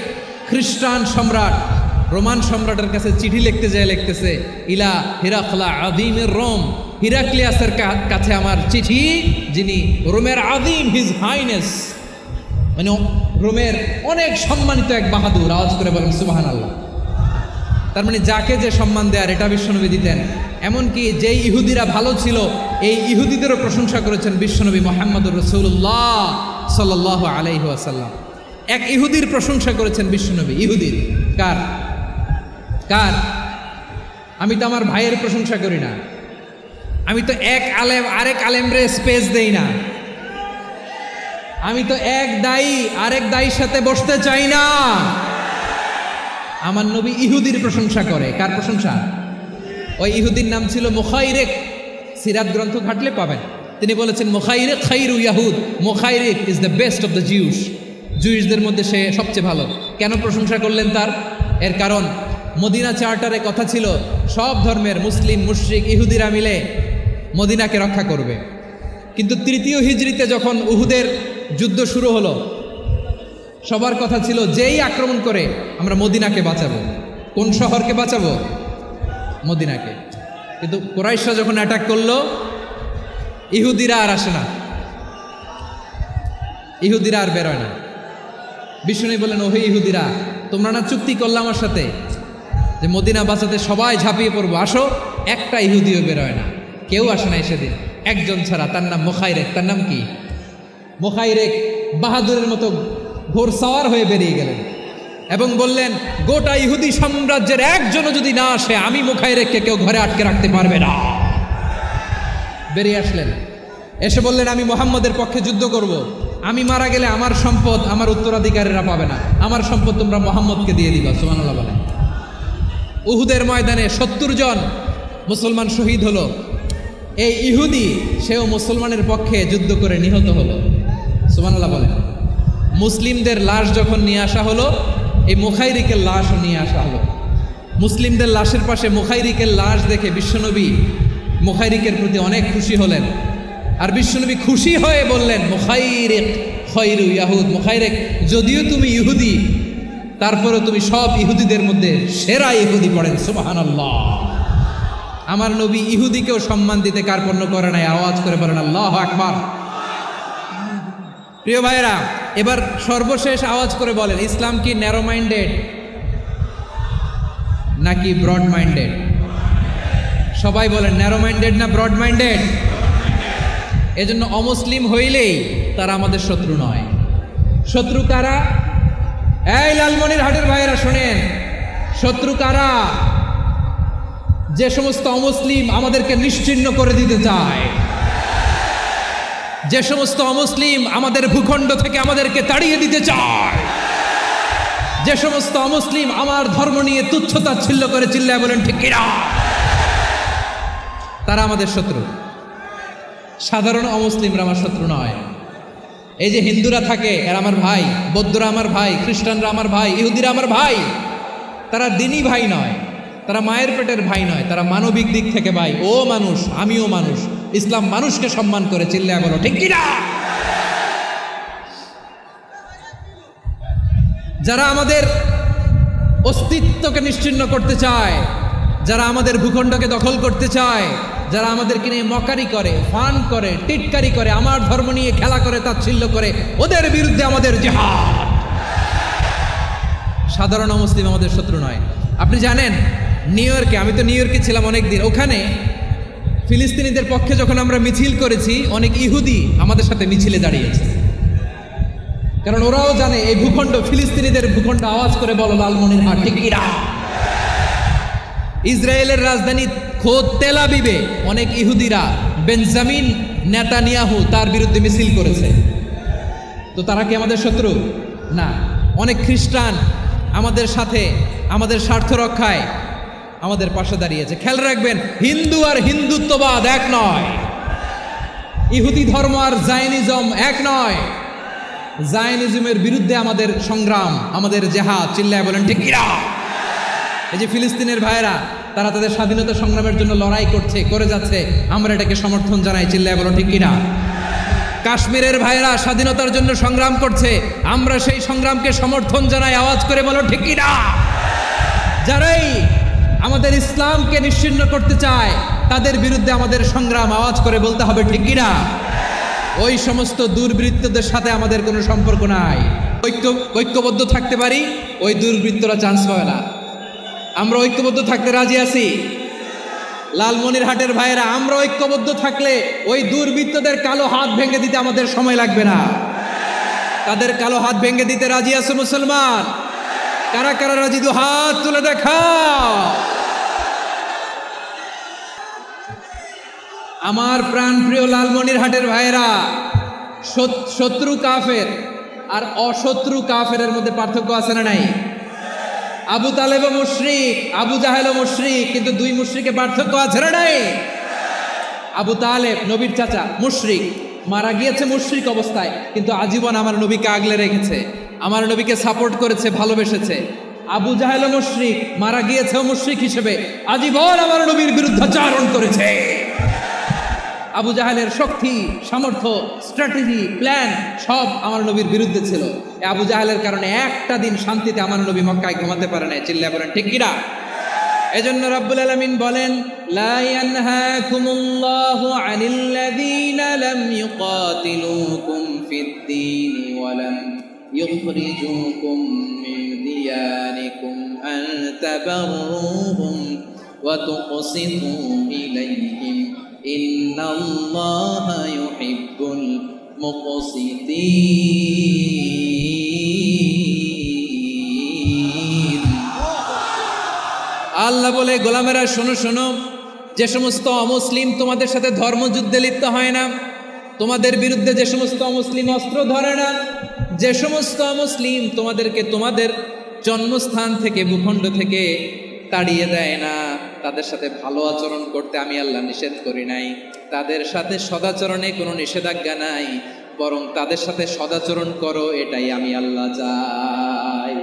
খ্রিস্টান সম্রাট, রোমান সম্রাটের কাছে চিঠি লিখতে যায়, লিখতেছে ইলা হিরাকলা আযীমের রোম। হিরাক্লিয়াসের কাছে আমার চিঠি, যিনি রোমের আযীম, হিজ হাইনেস, মানে রোমের অনেক সম্মানিত এক বাহাদুর। আওয়াজ করে বলেন সুবহানাল্লাহ। তার মানে যাকে যে সম্মান দেয়ার এটা বিশ্বনবী দিতেন। এমনকি যেই ইহুদিরা ভালো ছিল, এই ইহুদিদেরও প্রশংসা করেছেন বিশ্বনবী মুহাম্মদুর রাসূলুল্লাহ সাল্লাল্লাহু আলাইহি ওয়াসাল্লাম। এক ইহুদির প্রশংসা করেছেন বিশ্বনবী। ইহুদির কার? আমি তো আমার ভাইয়ের প্রশংসা করি না, আমি তো এক আলেম আরেক আলেমরে স্পেস দেই না, আমি তো এক দায়ী আরেক দায়ীর সাথে বসতে চাই না। আমার নবী ইহুদির প্রশংসা করে। কার প্রশংসা? ওই ইহুদির নাম ছিল মুখাইরিক। সিরাত গ্রন্থ ঘাটলে পাবেন। তিনি বলেছেন, মুখাইরিক খাইরু ইয়াহুদ, Mukhayriq is the best of the Jews. জুইশদের মধ্যে সে সবচেয়ে ভালো। কেন প্রশংসা করলেন তার? এর কারণ মদিনা চার্টারে কথা ছিল সব ধর্মের মুসলিম, মুশরিক, ইহুদিরা মিলে মদিনাকে রক্ষা করবে। কিন্তু 3য় হিজরিতে যখন উহুদের যুদ্ধ শুরু হলো, সবার কথা ছিল যেই আক্রমণ করে আমরা মদিনাকে বাঁচাবো। কোন শহরকে বাঁচাবো? মদিনাকে। কিন্তু কুরাইশরা যখন অ্যাটাক করলো, ইহুদিরা আর আসে না, ইহুদিরা আর বেরোয় না। বিষ্ণু বললেন, ওহে ইহুদিরা, তোমরা না চুক্তি করলে আমার সাথে যে মদিনা বাঁচাতে সবাই ঝাঁপিয়ে পড়বো, আসো। একটা ইহুদিও বেরোয় না, কেউ আসে না সেদিন, একজন ছাড়া। তার নাম মুখাইরেক। তার নাম কি? মুখাইরেক বাহাদুরের মতো ঘোড়সাওয়ার হয়ে বেরিয়ে গেলেন এবং বললেন, গোটা ইহুদি সাম্রাজ্যের একজনও যদি না আসে, আমি মুখাইরেককে কেউ ঘরে আটকে রাখতে পারবে না। বেরিয়ে আসলেন, এসে বললেন, আমি মুহাম্মদের পক্ষে যুদ্ধ করব। আমি মারা গেলে আমার সম্পদ আমার উত্তরাধিকারীরা পাবে না, আমার সম্পদ তোমরা মুহাম্মদকে দিয়ে দিবা। সুবহানাল্লাহ বলেন। উহুদের ময়দানে 70 জন মুসলমান শহীদ হলো। এই ইহুদি, সেও মুসলমানের পক্ষে যুদ্ধ করে নিহত হলো। সুবহানাল্লাহ বলেন। মুসলিমদের লাশ যখন নিয়ে আসা হলো, এই মুখাইরিকের লাশও নিয়ে আসা হলো। মুসলিমদের লাশের পাশে মুখাইরিকের লাশ দেখে বিশ্বনবী মুখাইরিকের প্রতি অনেক খুশি হলেন। আর বিশ্বনবী খুশি হয়ে বললেন, মুখাইরিক খায়রু ইয়াহুদ। মুখাইরিক, যদিও তুমি ইহুদি, তারপরে তুমি সব ইহুদিদের মধ্যে সেরা ইহুদি। পড়েন সুবহানাল্লাহ। আমার নবী ইহুদিকেও সম্মান দিতে কার্পণ্য করে নাই। আওয়াজ করে বলেন আল্লাহু আকবার। প্রিয় ভাইয়েরা, এবার সর্বশেষ আওয়াজ করে বলেন, ইসলাম কি ন্যারো মাইন্ডেড নাকি ব্রড মাইন্ডেড? সবাই বলেন, ন্যারো মাইন্ডেড না ব্রড মাইন্ডেড? এজন্য অমুসলিম হইলেই তারা আমাদের শত্রু নয়। শত্রু কারা? এই লালমনিরহাটের ভাইয়েরা শোনেন, শত্রু কারা? যে সমস্ত অমুসলিম আমাদেরকে নিশ্চিহ্ন করে দিতে চায়, যে সমস্ত অমুসলিম আমাদের ভূখণ্ড থেকে আমাদেরকে তাড়িয়ে দিতে চায়, যে সমস্ত অমুসলিম আমার ধর্ম নিয়ে তুচ্ছতাচ্ছিল্য করে চিল্লায় বলেন ঠিক কিনা, তারা আমাদের শত্রু। সাধারণ অমুসলিমরা আমার শত্রু নয়। এই যে হিন্দুরা থাকে এরা আমার ভাই, বৌদ্ধরা আমার ভাই, খ্রিস্টানরা আমার ভাই, ইহুদিরা আমার ভাই। তারা দিনই ভাই নয়, তারা মায়ের পেটের ভাই নয়, তারা মানবিক দিক থেকে ভাই। ও মানুষ, আমিও মানুষ, ইসলাম মানুষকে সম্মান করে চিল্লায় বলো ঠিক কিনা। যারা আমাদের অস্তিত্বকে নিশ্চিহ্ন করতে চায়, যারা আমাদের ভূখণ্ডকে দখল করতে চায়, যারা আমাদেরকে নিয়ে মকারি করে, ফান করে, টিটকারি করে, আমার ধর্ম নিয়ে খেলা করে, তাচ্ছিল্য করে, ওদের বিরুদ্ধে আমাদের জিহাদ। সাধারণ মুসলিম আমাদের শত্রু নয়। আপনি জানেন নিউ ইয়র্কে, আমি তো নিউ ইয়র্কে ছিলাম অনেকদিন, ওখানে ফিলিস্তিনিদের পক্ষে যখন আমরা মিছিল করেছি, অনেক ইহুদি আমাদের সাথে মিছিলে দাঁড়িয়েছে। কারণ ওরাও জানে এই ভূখণ্ড ফিলিস্তিনিদের ভূখণ্ড। আওয়াজ করে বলো লালমনিরহাট ঠিক কিনা। ইসরায়েলের রাজধানী খোদ তেল আবিবে অনেক ইহুদিরা বেঞ্জামিন নেতানিয়াহু তার বিরুদ্ধে মিছিল করেছে। তো তারা কি আমাদের শত্রু? না। অনেক খ্রিস্টান আমাদের সাথে আমাদের স্বার্থ রক্ষায় আমাদের পাশে দাঁড়িয়েছে। খেয়াল রাখবেন, হিন্দু আর হিন্দুত্ববাদ এক নয়, ইহুদি ধর্ম আর জায়নিজম এক নয়। জায়নিজমের বিরুদ্ধে আমাদের সংগ্রাম, আমাদের জেহাদ, চিল্লায় বলেন ঠিক কিনা। এই যে ফিলিস্তিনের ভাইয়েরা, তারা তাদের স্বাধীনতা সংগ্রামের জন্য লড়াই করছে, করে যাচ্ছে, আমরা এটাকে সমর্থন জানাই, চিল্লায় বলো ঠিক কিনা। কাশ্মীরের ভাইয়েরা স্বাধীনতার জন্য সংগ্রাম করছে, আমরা সেই সংগ্রামকে সমর্থন জানাই, আওয়াজ করে বলো ঠিক কিনা। যারাই আমাদের ইসলামকে নিশ্চিহ্ন করতে চায় তাদের বিরুদ্ধে আমাদের সংগ্রাম, আওয়াজ করে বলতে হবে ঠিক কিনা। ওই সমস্ত দুর্বৃত্তদের সাথে আমাদের কোনো সম্পর্ক নাই। ঐক্যবদ্ধ থাকতে পারি, ওই দুর্বৃত্তরা চান্স পাবে না। আমরা ঐক্যবদ্ধ থাকতে রাজি আছি। লালমনিরহাটের ভাইয়েরা, আমরা ঐক্যবদ্ধ থাকলে ওই দুর্বৃত্তদের কালো হাত ভেঙে দিতে আমাদের সময় লাগবে না। তাদের কালো হাত ভেঙে দিতে রাজি আছে মুসলমান? কারা কারা রাজি? দু হাত তুলে দেখাও। আমার প্রাণপ্রিয় লালমনিরহাটের ভাইয়েরা, শত্রু কাফের আর অশত্রু কাফেরের মধ্যে পার্থক্য আছে না নাই? আবু তালেব মুশরিক, আবু জাহেল মুশরিক, কিন্তু দুই মুশরিকে পার্থক্য আছে না নাই? আবু তালেব নবীর চাচা, মুশরিক, মারা গিয়েছে মুশরিক অবস্থায়, কিন্তু আজীবন আমার নবীকে আগলে রেখেছে, আমার নবীকে সাপোর্ট করেছে, ভালোবেসেছে। আবু জাহেল মুশরিক, মারা গিয়েছে মুশরিক হিসেবে, আজীবন আমার নবীর বিরুদ্ধাচারণ করেছে। আবু জাহেলের শক্তি, সামর্থ্য, স্ট্র্যাটেজি, প্ল্যান সব আমার নবীর বিরুদ্ধে ছিল। আবু জাহেলের কারণে একটা দিন শান্তিতে আমার নবী মক্কায় ঘুমাতে পারে না, চিল্লায় বলেন ঠিক কিনা। এজন্য রব্বুল আলামিন বলেন, লা ইয়ানহাকুমুল্লাহু আনিল্লাযীনা লাম ইউকাতিলুকুম ফিদ-দীন ওয়া লাম ইউখরিজুকুম মিন দিয়ারিকুম আন তাবাররুহুম ওয়া তুকসিতু ইলাইহিম ইন্নাল্লাহা ইউহিব্বুল মুকসিতিন। আল্লাহ বলে, গোলামেরা শোনো শোনো, যে সমস্ত অমুসলিম তোমাদের সাথে ধর্মযুদ্ধে লিপ্ত হয় না, তোমাদের বিরুদ্ধে যে সমস্ত অমুসলিম অস্ত্র ধরে না, যে সমস্ত অমুসলিম তোমাদেরকে তোমাদের জন্মস্থান থেকে, ভূখণ্ড থেকে তাড়িয়ে দেয় না, তাদের সাথে ভালো আচরণ করতে আমি আল্লাহ নিষেধ করি নাই। তাদের সাথে সদাচরণে কোনো নিষেধাজ্ঞা নাই, বরং তাদের সাথে সদাচরণ করো, এটাই আমি আল্লাহ চাই।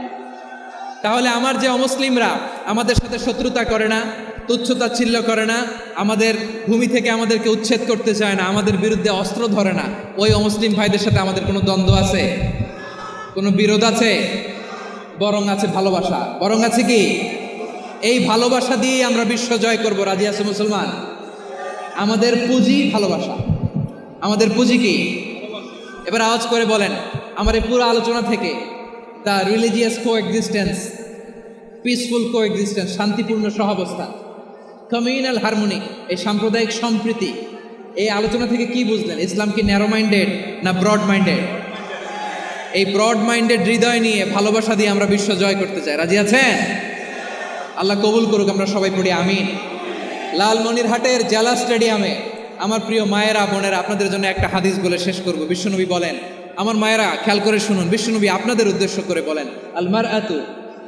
তাহলে আমার যে অমুসলিমরা আমাদের সাথে শত্রুতা করে না, তুচ্ছতাচ্ছিল্য করে না, আমাদের ভূমি থেকে আমাদেরকে উচ্ছেদ করতে চায় না, আমাদের বিরুদ্ধে অস্ত্র ধরে না, ওই অমুসলিম ভাইদের সাথে আমাদের কোনো দ্বন্দ্ব আছে? কোনো বিরোধ আছে? বরং আছে ভালোবাসা। বরং আছে কি? এই ভালোবাসা দিয়েই আমরা বিশ্ব জয় করব। রাজি আছে মুসলমান? আমাদের পুঁজি ভালোবাসা। আমাদের পুঁজি কি? এবার আওয়াজ করে বলেন, আমার এই পুরো আলোচনা থেকে the religious coexistence, peaceful coexistence, শান্তিপূর্ণ সহাবস্থান, কমিউনাল হারমোনি, এই সাম্প্রদায়িক সম্প্রীতি, এই আলোচনা থেকে কি বুঝলেন? ইসলাম কি ন্যারো মাইন্ডেড না ব্রড মাইন্ডেড? এই ব্রড মাইন্ডেড হৃদয় নিয়ে, ভালোবাসা দিয়ে আমরা বিশ্ব জয় করতে চাই। রাজি আছেন? আল্লাহ কবুল করুক, আমরা সবাই পড়ি আমিন। লালমনিরহাটের জেলা স্টেডিয়ামে আমার প্রিয় মায়েরা বোনেরা, আপনাদের জন্য একটা হাদিস বলে শেষ করব। বিশ্বনবী বলেন, আমার মায়েরা খেয়াল করে শুনুন, বিশ্বনবী আপনাদের উদ্দেশ্য করে বলেন, আল মারআতু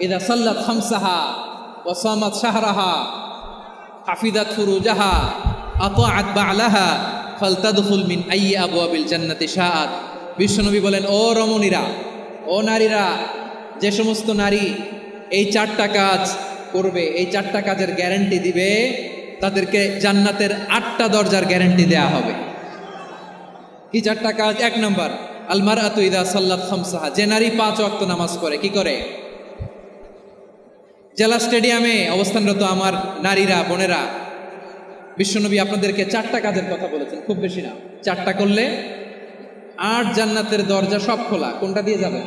ইযা সাল্লাত খামসাহা ওয়া সামাত শাহরাহা হাফিজাত ফুরুজাহা আতাআত বা'লাহা ফালতাদখুল মিন আইয়ি আবওয়াবিল জান্নাতি শাআত। বিশ্বনবী বলেন, ও রমণীরা, ও নারীরা, যে সমস্ত নারী এই 4টা কাজ করবে, এই 4টা কাজের গ্যারান্টি দিবে, তাদেরকে জান্নাতের 8টা দরজার গ্যারান্টি দেয়া হবে। কি 4টা কাজ? 1 নম্বর, আল মারআতু ইযা সাল্লাত খামসাহা, যে নারী 5 ওয়াক্ত নামাজ পড়ে। কি করে? জেলা স্টেডিয়ামে অবস্থানরত আমার নারীরা বোনেরা, বিশ্বনবী আপনাদেরকে 4টা কাজের কথা বলেছেন, খুব বেশি না। 4টা করলে 8 জান্নাতের দরজা সব খোলা। কোনটা দিয়ে যাবে?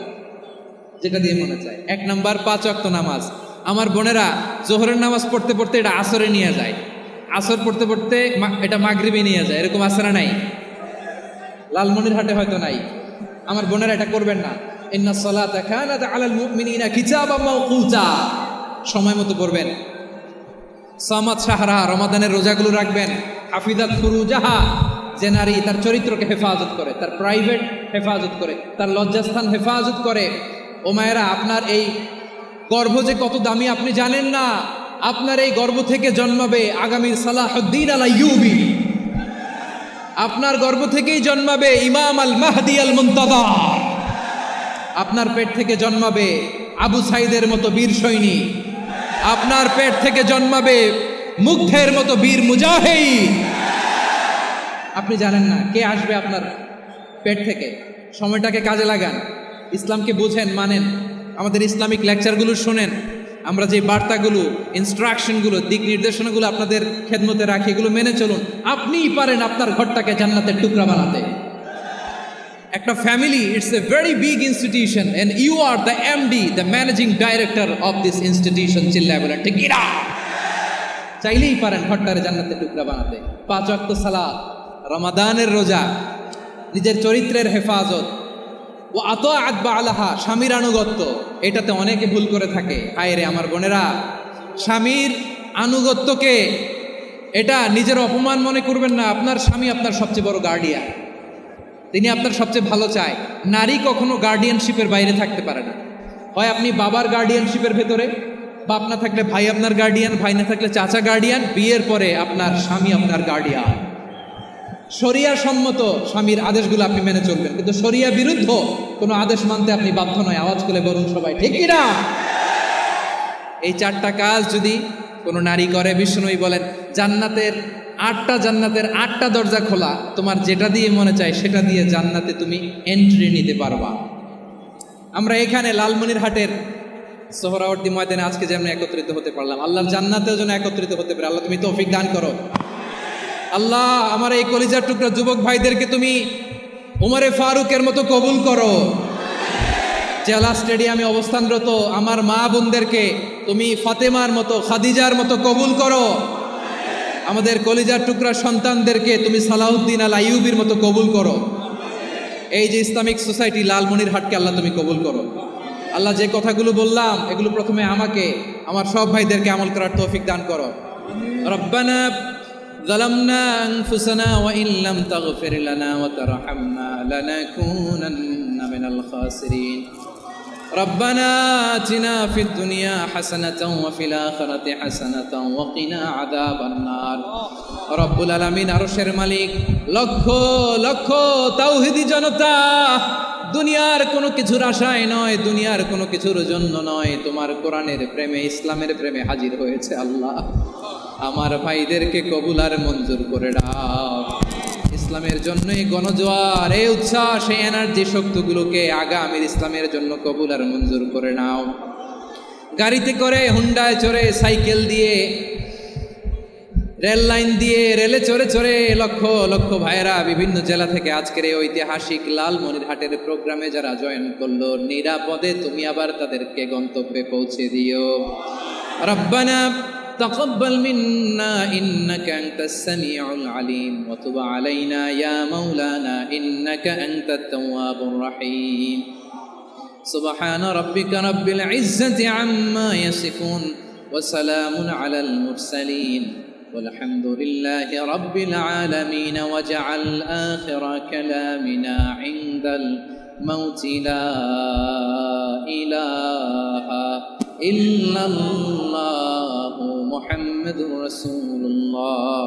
যেটা দিয়ে মনে চায়। 1 নাম্বার 5 ওয়াক্ত নামাজ। আমার বোনেরা জোহরের নামাজ পড়তে পড়তে এটা আসরে নিয়ে যায়, আসর পড়তে পড়তে এটা মাগরিবে নিয়ে যায়। এরকম আসরা নাই? লালমনিরহাটে হয়তো নাই। আমার বোনেরা এটা করবেন না। ইন্নাস সালাতা কানাত আলাল মুমিনিনা কিতাবাম মাওকুতা, সময় মতো পড়বেন। সামাত শাহরা, রমাদানের রোজাগুলো রাখবেন। হাফিজাত ফুরুজাহা, যে নারী তার চরিত্রকে হেফাজত করে, তার প্রাইভেট হেফাজত করে, তার লজ্জাস্থান হেফাজত করে। ও মায়েরা, আপনার এই গর্ভ যে কত দামি আপনি জানেন না। আপনার এই গর্ভ থেকে জন্মাবে আগামীর সালাহুদ্দিন আল আইয়ুবী। আপনার গর্ভ থেকেই জন্মাবে ইমাম আল মাহদি আল মুনতাযর। আপনার পেট থেকে জন্মাবে আবু সাইদের মতো বীর সৈনিক। আপনার পেট থেকে জন্মাবে মুগ্ধের মতো বীর মুজাহিদ। আপনি জানেন না কে আসবে আপনার পেট থেকে। সময়টাকে কাজে লাগান, ইসলামকে বুঝেন, মানেন, আমাদের ইসলামিক লেকচারগুলো শোনেন। আমরা যে বার্তাগুলো, ইনস্ট্রাকশনগুলো, দিক নির্দেশনাগুলো আপনাদের খেদমতে রাখি, এগুলো মেনে চলুন। আপনিই পারেন আপনার ঘরটাকে জান্নাতের টুকরা বানাতে। একটা family, it's a very big institution and you are the MD, the managing director of this institution. চিল্লায় বলেন ঠিক কিনা? চাইলেই পারেন ঘরটারে জান্নাতের টুকরা বানাতে। 5 ওয়াক্ত সালাত, রমাদানের রোজা, নিজের চরিত্রের হেফাজত, ও আতাআত বা'লাহা, স্বামীর আনুগত্য। এটাতে অনেকে ভুল করে থাকে। হায় রে আমার বোনেরা, স্বামীর আনুগত্যকে এটা নিজের অপমান মনে করবেন না। আপনার স্বামী আপনার সবচেয়ে বড় গার্ডিয়ান, তিনি আপনার সবচেয়ে ভালো চায়। নারী কখনো গার্ডিয়ানশিপের বাইরে থাকতে পারে না। হয় আপনি বাবার গার্ডিয়ানশিপের ভেতরে, বাপ না থাকলে ভাই আপনার গার্ডিয়ান, ভাই না থাকলে চাচা গার্ডিয়ান, বিয়ের পরে আপনার স্বামী আপনার গার্ডিয়ান। শরিয়া সম্মত স্বামীর আদেশগুলো আপনি মেনে চলবেন, কিন্তু শরিয়া বিরুদ্ধ কোনো আদেশ মানতে আপনি বাধ্য নয়। আওয়াজ করে বলুন সবাই ঠিক কিনা? এই 4টা কাজ যদি কোনো নারী করে, বিশ্বনবী বলেন জান্নাতের 8টা দরজা খোলা। তোমার যেটা দিয়ে মনে চায় সেটা দিয়ে জান্নাতে তুমি এন্ট্রি নিতে পারবা। আমরা এখানে লালমনিরহাটের সোহরাওয়ার্দী ময়দানে আজকে যেমন একত্রিত হতে পারলাম, আল্লাহর জান্নাতেও যেন একত্রিত হতে পারে। আল্লাহ তুমি তৌফিক দান করো। আল্লাহ আমার এই কলিজার টুকরা যুবক ভাইদেরকে তুমি উমরে ফারুকের মতো কবুল করো। জেলা স্টেডিয়ামে অবস্থানরত আমার মা বোনদেরকে তুমি ফাতেমার মতো, খাদিজার মতো কবুল করো। আমাদের কলিজার টুকরা সন্তানদেরকে তুমি সালাউদ্দিন আল আইয়ুবীর মতো কবুল করো। এই যে ইসলামিক সোসাইটি লালমনিরহাটকে আল্লাহ তুমি কবুল করো। আল্লাহ যে কথাগুলো বললাম এগুলো প্রথমে আমাকে, আমার সব ভাইদেরকে আমল করার তৌফিক দান করো। রব্বানা ظلمنا أنفسنا وإن لم تغفر لنا وترحمنا لنكونن من الخاسرين ربنا آتنا في الدنيا حسنة وفي الآخرة حسنة وقنا عذاب النار رب العالمين আরশের মালিক, লক্ষ লক্ষ তাওহীদি জনতা দুনিয়ার কোনো কিছুর আশায় নয়, দুনিয়ার কোনো কিছুর জন্য নয়, তোমার কোরআনের প্রেমে, ইসলামের প্রেমে হাজির হয়েছে। আল্লাহ আমার ভাইদেরকে কবুল আর মঞ্জুর করে দাও। ইসলামের জন্যই গণজোয়ার, এই উচ্ছ্বাস, এই এনার্জি শক্তিগুলোকে আগামীর ইসলামের জন্য কবুল আর মঞ্জুর করে নাও। গাড়িতে করে, হুন্ডায় চড়ে, সাইকেল দিয়ে, রেল লাইন দিয়ে, রেলে চড়ে চড়ে লক্ষ লক্ষ ভাইয়েরা বিভিন্ন জেলা থেকে আজকের এই ঐতিহাসিক লালমনিরহাটের প্রোগ্রামে যারা জয়েন করলো, নিরাপদে তুমি আবার তাদেরকে গন্তব্যে পৌঁছে দিও। রব্বানা تقبل منا إنك أنت السميع العليم وتب علينا يا مولانا إنك أنت التواب الرحيم سبحان ربك رب العزة عما يصفون وسلام على المرسلين والحمد لله رب العالمين واجعل آخر كلامنا عند الموت لا إله إلا الله محمد رسول الله